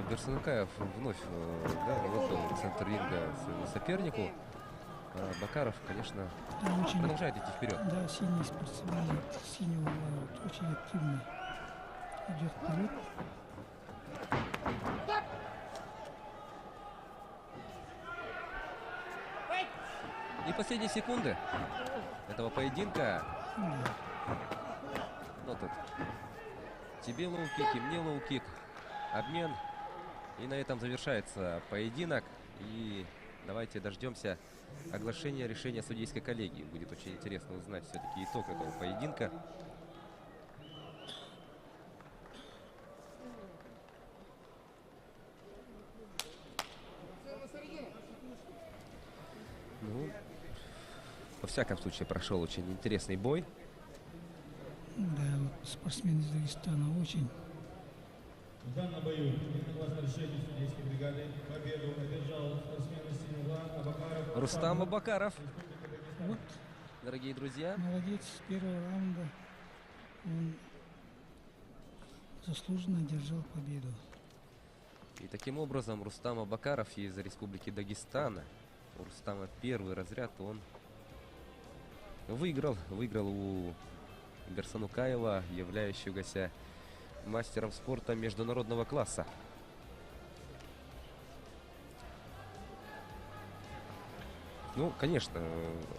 Берсанакаев вновь выдал центр ринга своему сопернику. А Абакаров, конечно, очень продолжает идти вперед. Да, синий спортсмен синего угла, вот, очень активный. идет вперед. И последние секунды этого поединка. Ну тут тебе лоу-кик и мне лоу-кик. Обмен. И на этом завершается поединок. И давайте дождемся оглашения решения судейской коллегии. Будет очень интересно узнать все-таки итог этого поединка. Ну, во всяком случае, прошел очень интересный бой. Да, вот спортсмен из Дагестана очень. В данном бою, согласно решению судейской бригады, победу одержал спортсмен из Синегла Абакаров. Рустам Абакаров. Вот. Дорогие друзья. Молодец, с первого раунда он заслуженно одержал победу. И таким образом Рустам Абакаров из Республики Дагестана. У Рустама первый разряд, он выиграл у Берсанукаева, являющегося мастером спорта международного класса. Ну, конечно,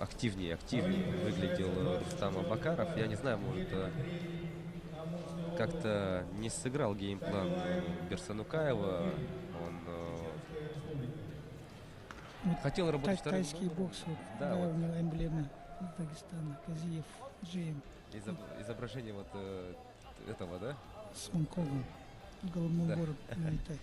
активнее выглядел Рустам Абакаров. Я не знаю, может, как-то не сыграл геймплан Берсанукаева. Он хотел работать вторым. Тайский бокс, вот, да, у вот. него эмблема Дагестана, Казиев, GM. Изображение вот этого, да? С Гонконгом, головной город Муайтай.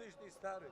Слышь, ты старый.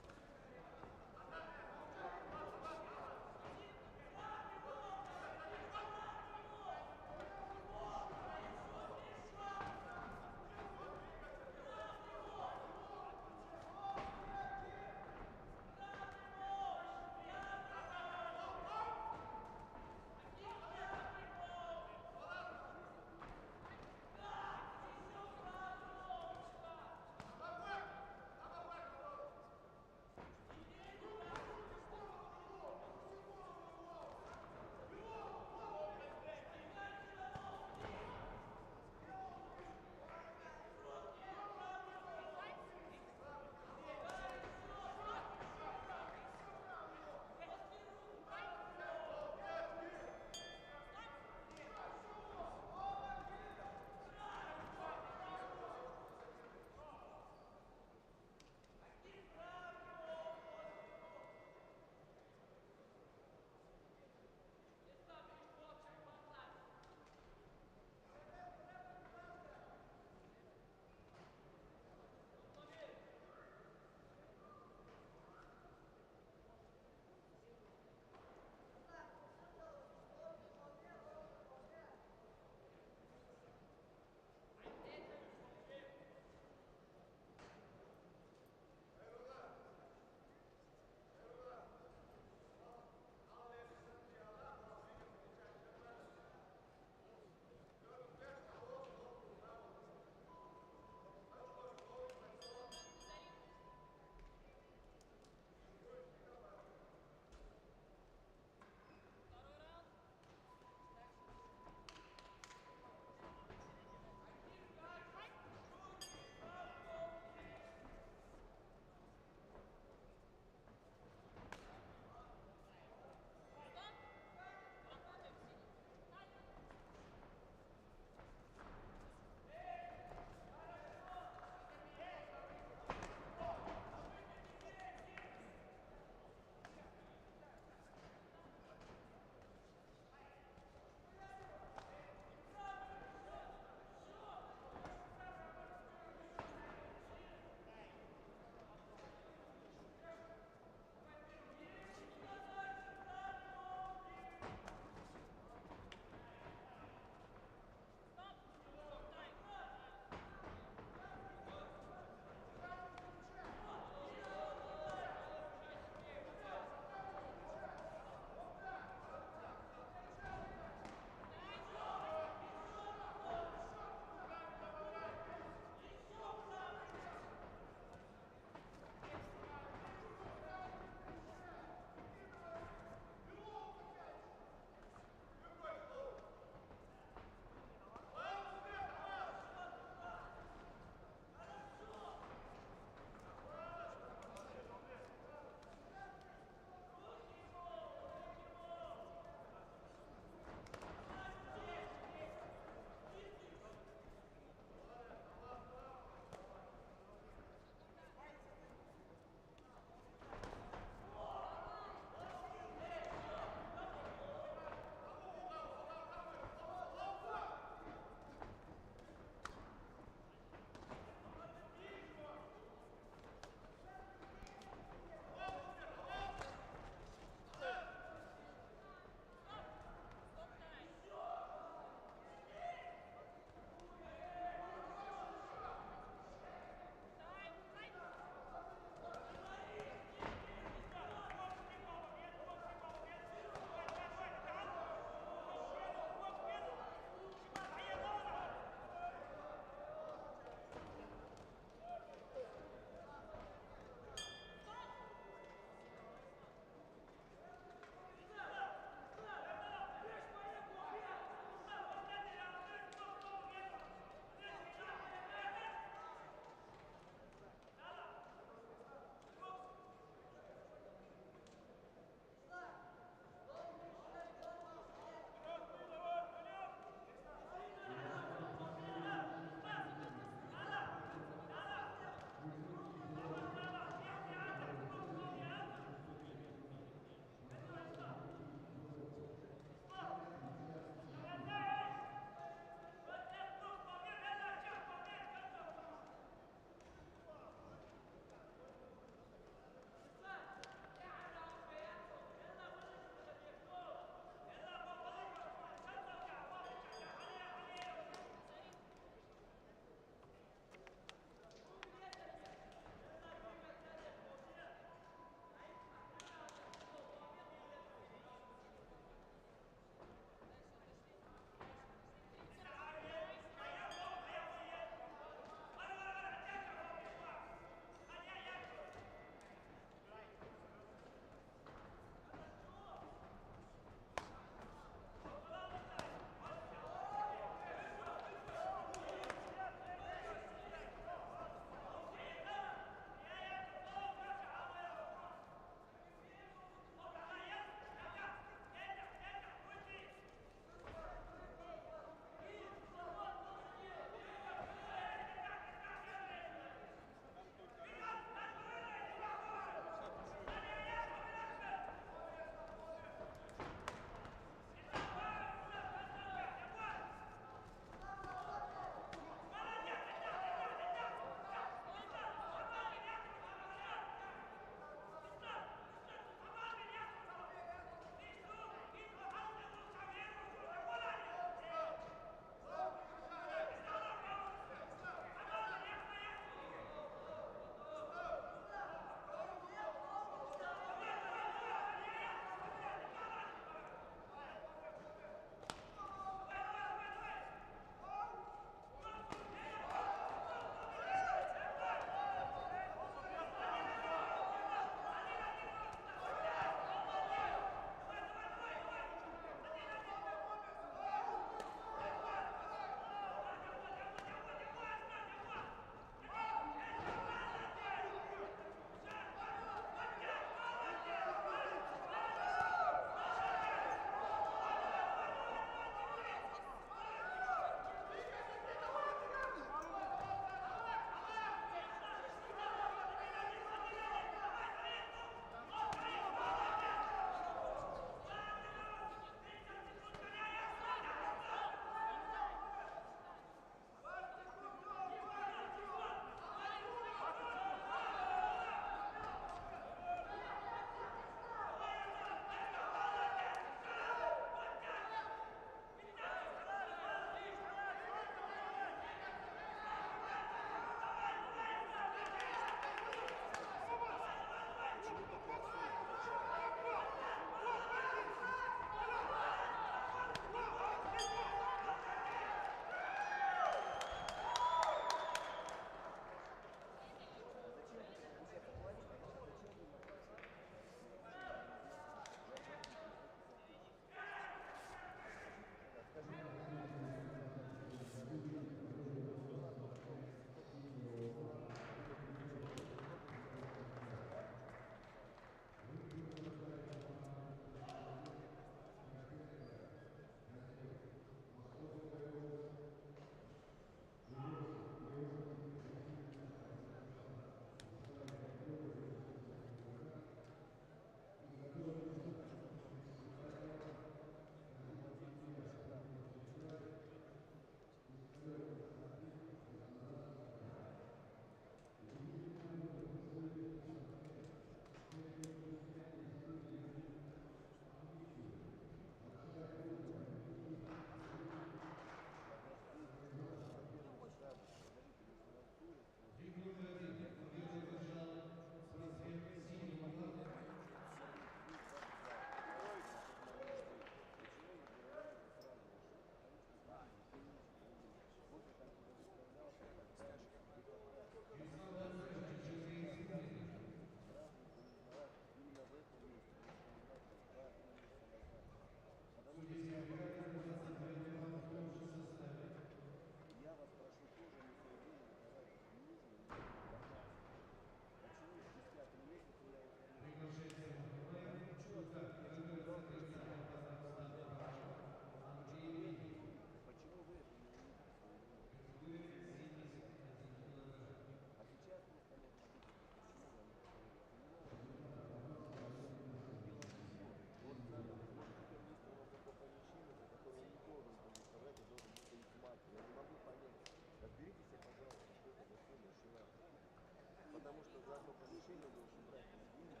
потому что за одно помещение должен брать деньги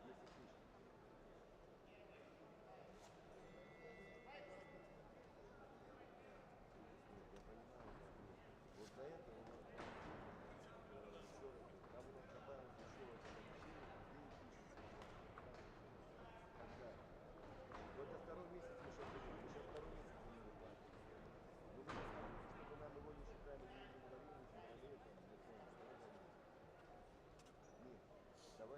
10 тысяч. Я понимаю, вот до этого у нас там у нас добавилось еще это помещение 9 тысяч. Тогда. Но это второй месяц мы сейчас будем, мы сейчас второй месяц не платим. Но мы не чтобы нам его не считали ни в январе, ни в феврале, там, не помню, нет. Давай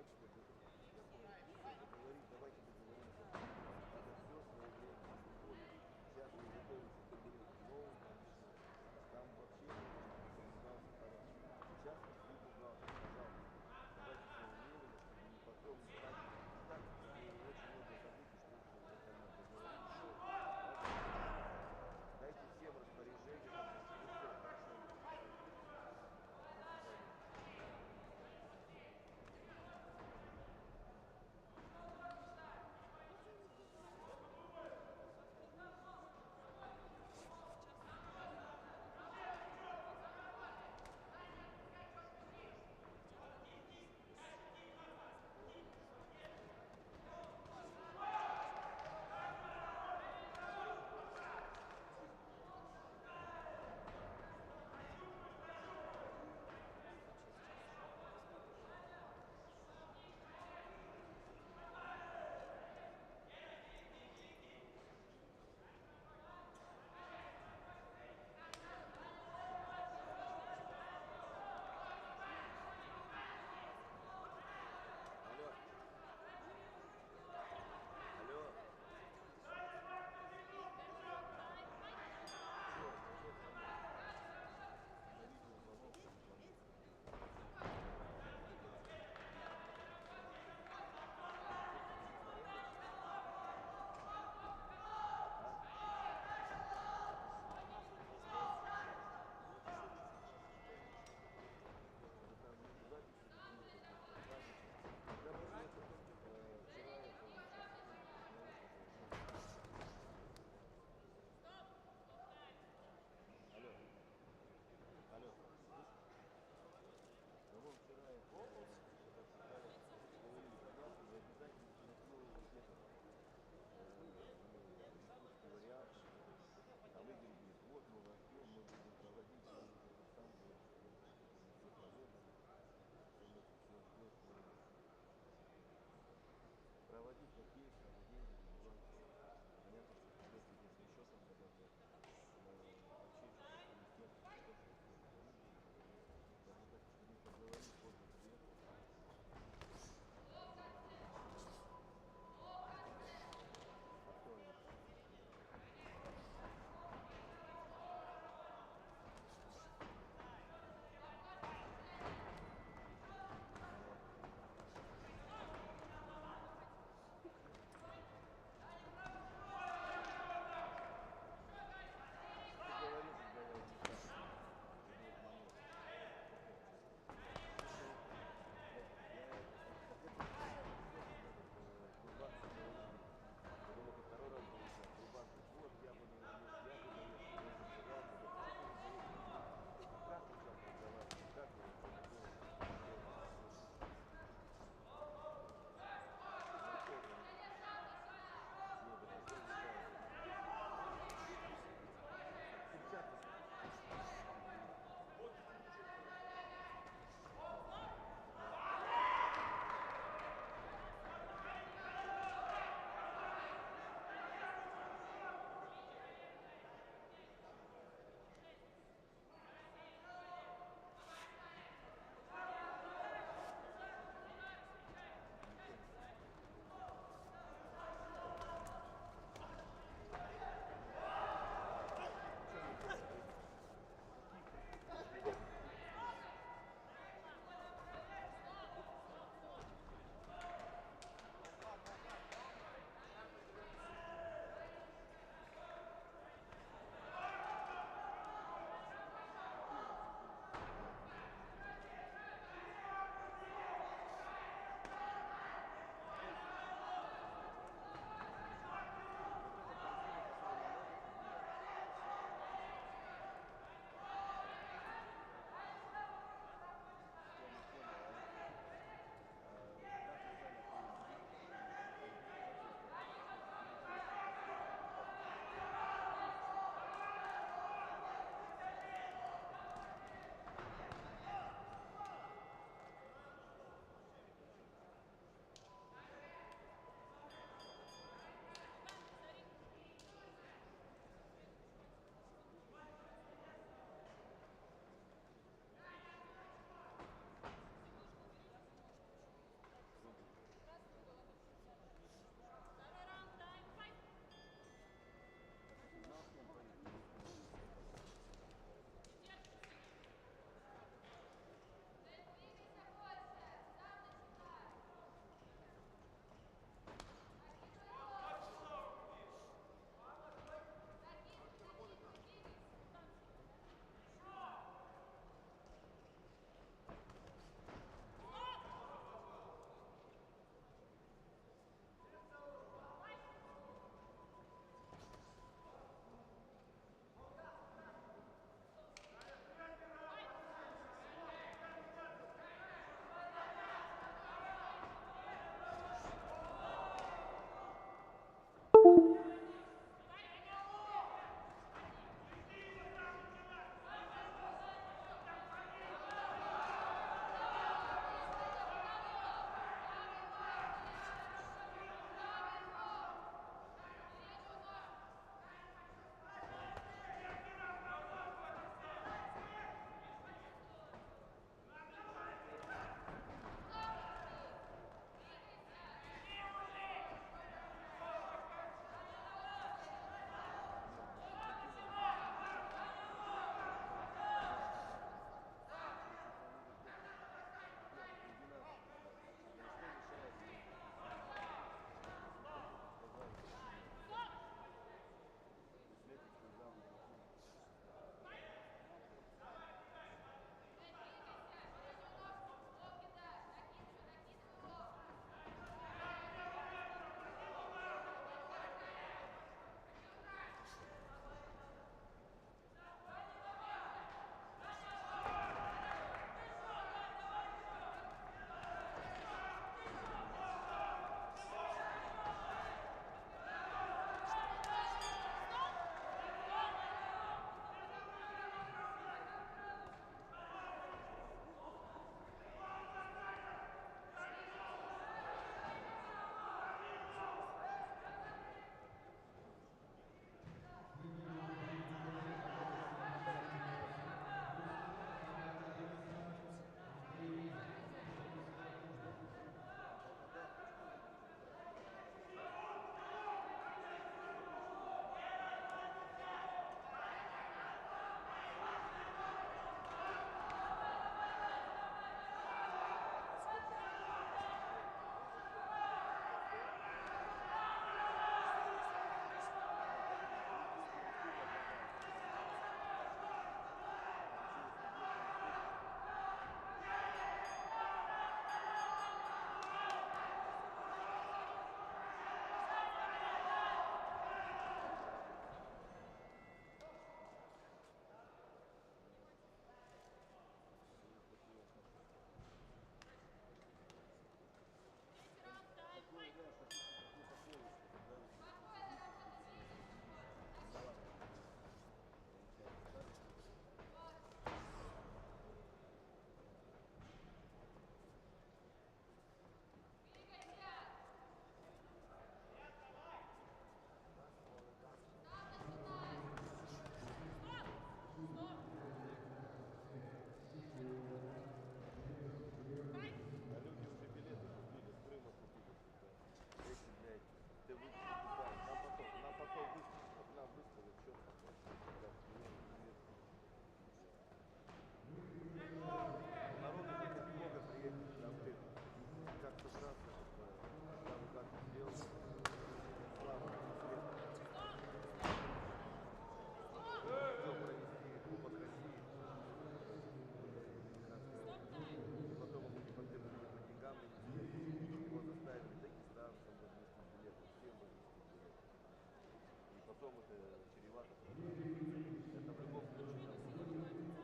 Это в любом случае на футболе.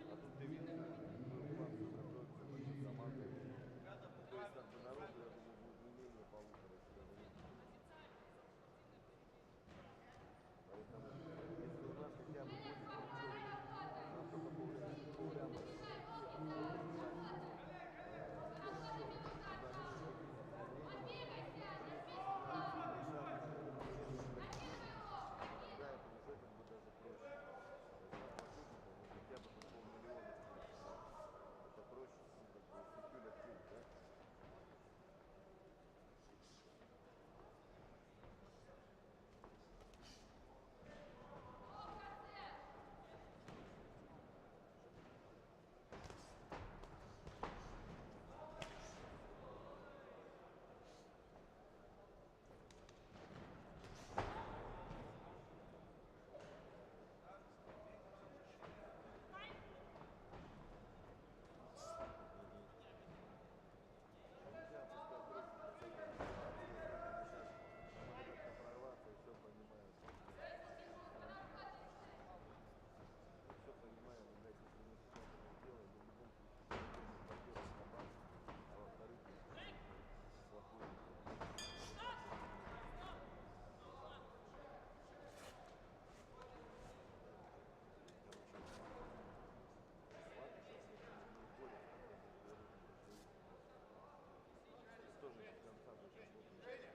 А тут ты видишь, план готовится очень командой. То есть как бы народу, я думаю, будет не менее 1,5, если даже не больше. Поэтому, если у нас хотя бы будет крючок, нам только полляма России, это сколько ждать, черт, туда несколько месяцев времени, плюс решат проблемы в России, тогда это уже как бы даже проще. То есть нам сотрудников, ну, хотя бы по 500 000 встретить, да? Это проще, ну, как бы, сикюль открыть, да? Нельзя опускать руки, пацаны. Сейчас надо как-то прорваться и все понимают. Мы все понимаем, но, блядь, если мы сейчас это сделаем, мы в любом случае сделаем, во-первых, команду, а во-вторых, плохую тоже без конца зачем работать.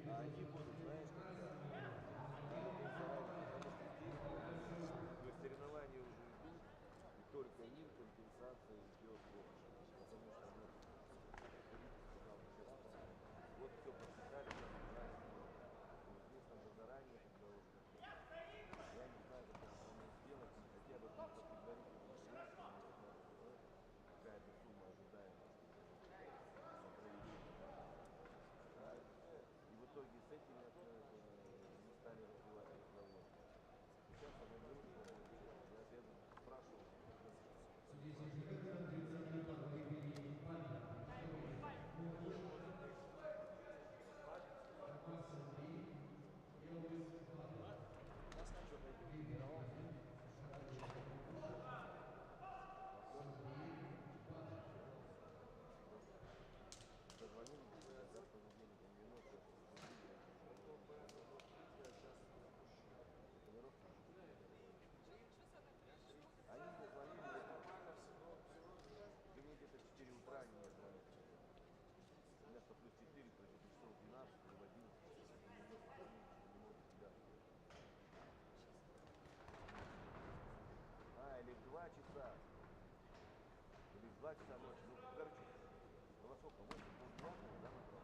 А они будут, знаешь, когда они будут заранее, потому что здесь то есть соревнования уже идут, и только им компенсация идет больше. Потому что, ну, как Витя сказал вчера, по-моему, вот все посчитали, как играть. Здесь надо заранее, когда уже как-то, я не знаю, как это самому сделать, но хотя бы там по предварительным информациям, может, надо сказать, какая-то сумма ожидаемая, на проведение. Да? И в итоге с этими не стали развивать разговор. Сейчас она не очень работает. Я спрашивал. Что-то этим тренировался. Дозвонили, за понедельник, вино, они мне звонили, и мне где-то 4 утра они мне звонят. У меня 100 плюс 4, то есть часов 12 или в 11, не могут себя. Или в 2 часа. Или в 2 часа ночи. Ну, короче, во сколько? 8, полдевятого, да, набрал?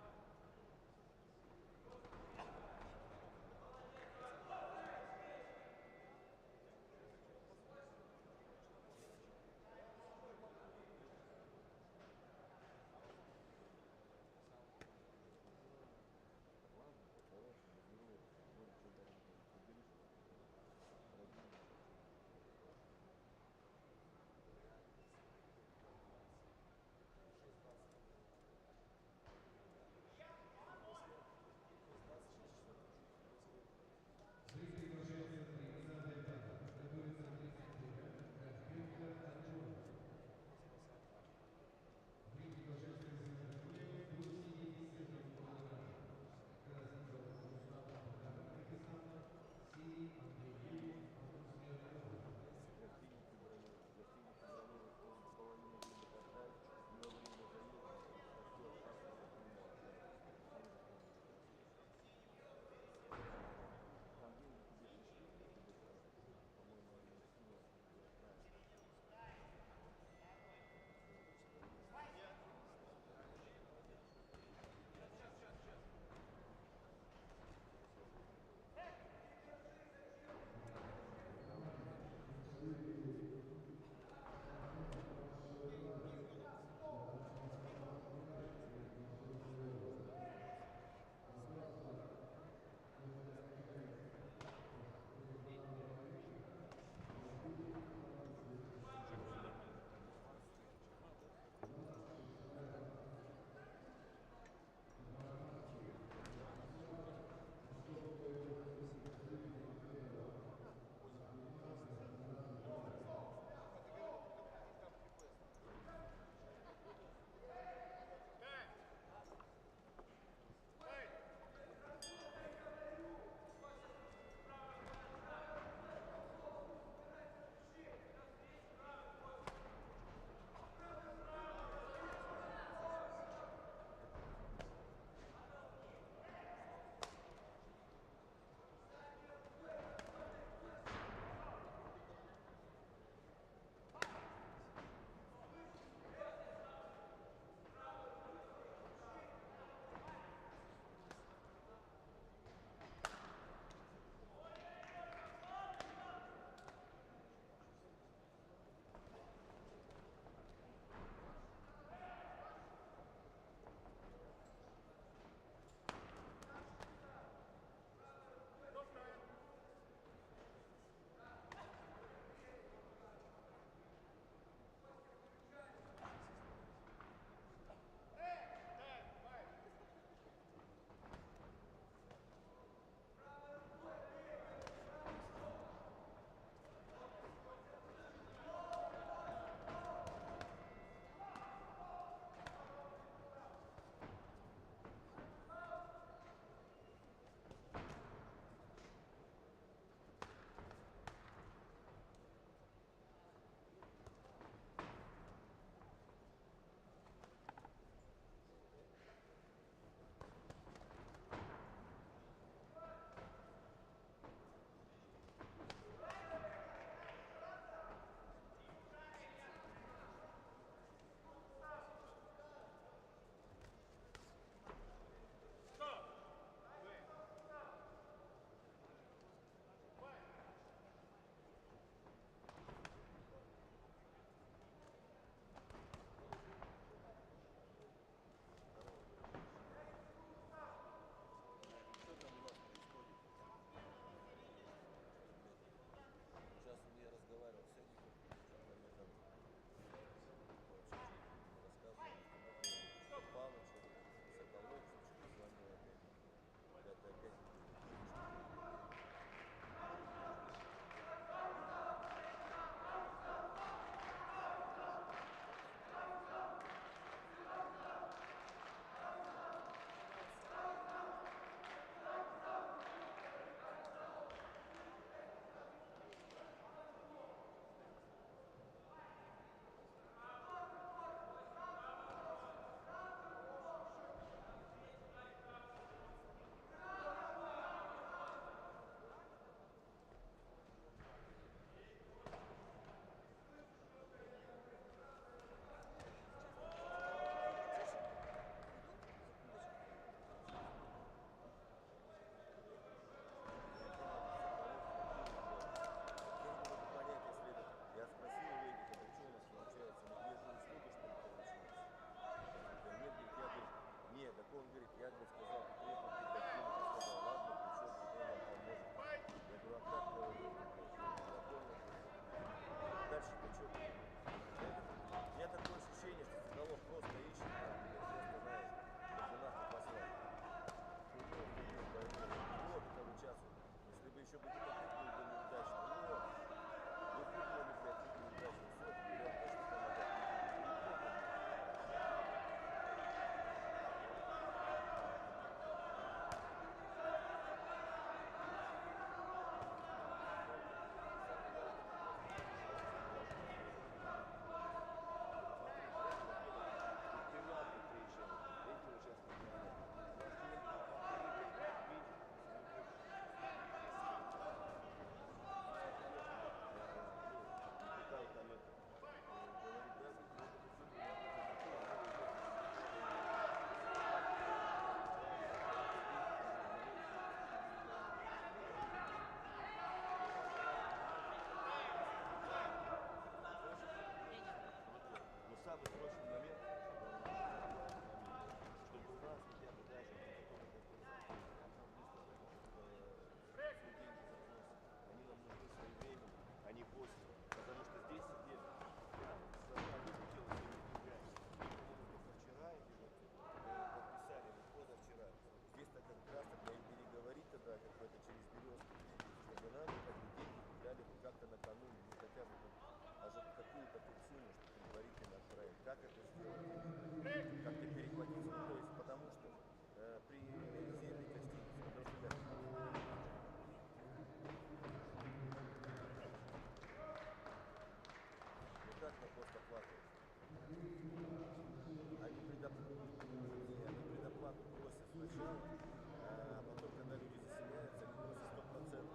начала, а потом, когда люди заселяются, они просто 100%.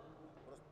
Просто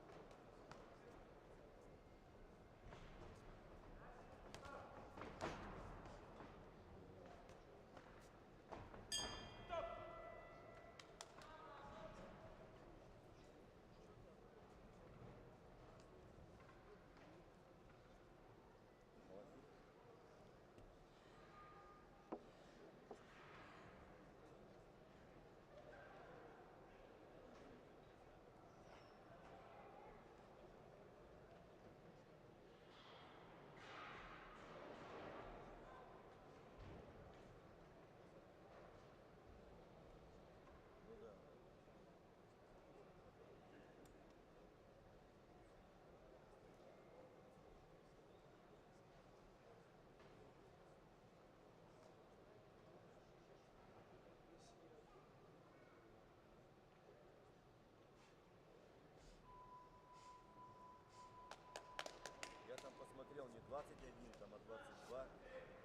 я там посмотрел не 21, там, а 22,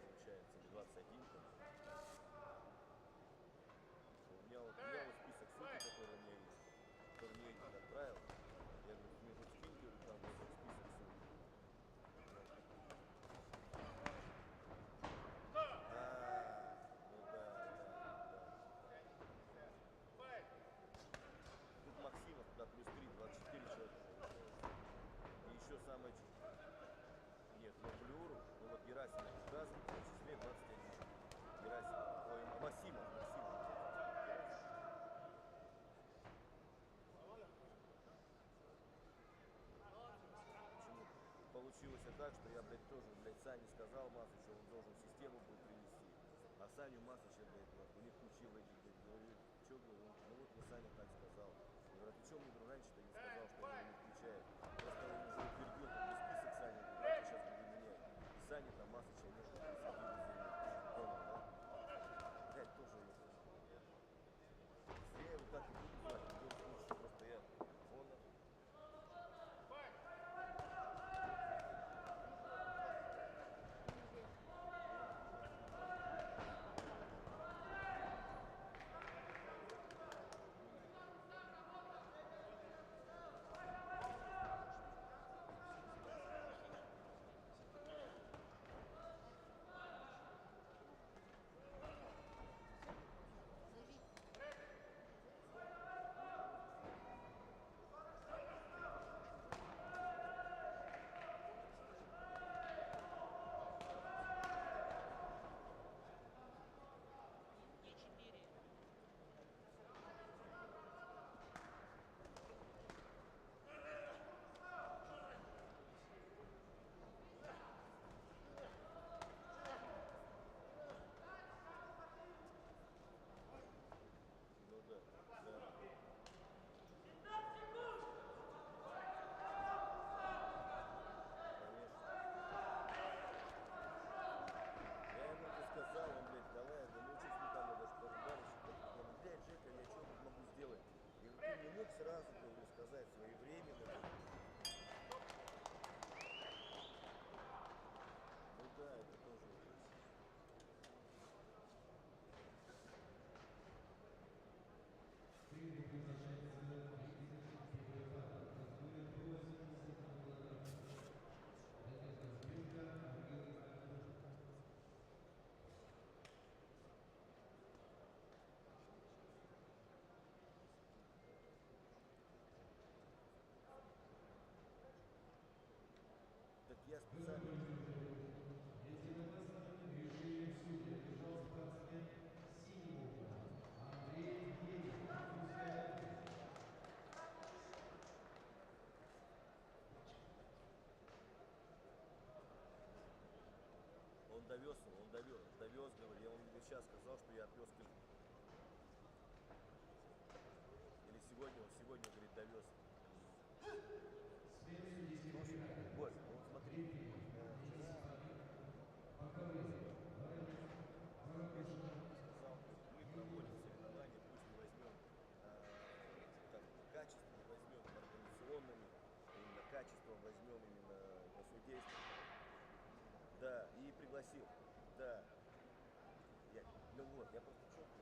получается, или 21. Там. У меня вот список судей, который у меня есть, который мне Эдик отправил. Я говорю, мне тут скинь, говорю, там вот этот список судей. Ну да. Тут Максимов, туда плюс 3, 24 человека получается. И еще самое... Нет, но Блюру, ну вот Герасимов указан, в том числе 21. Герасимов, ой, Максимов. Почему получилось так, что я, блядь, тоже, Сане сказал Масычу, он должен систему будет принести. А Саню Масыча, блядь, у них включил эти, блядь, говорю, что, говорю, ну вот мне Саня так сказал. Я говорю, а ты что мне, говорю, раньше-то не сказал, что он не включает? Просто он уже утвердил такой список Сани, говорю, я сейчас буду менять. И Саня там Масыча нет, присадили за него. Понял, да? Блядь, тоже это. Я его так и буду звать, в любом случае, просто я... Сразу, говорю, сказать своевременно. Ну да, это тоже. Так я специально... Он довез, говорит, я вам сейчас сказал, что я отвез к... Или сегодня, говорит, довез. Вот, вот смотри. Сказал, мы проводим соревнования, пусть мы возьмем там, качество, возьмем организационными, именно качеством возьмем именно на судейство. Да, и пригласил. Да. Ну вот, я просто четко,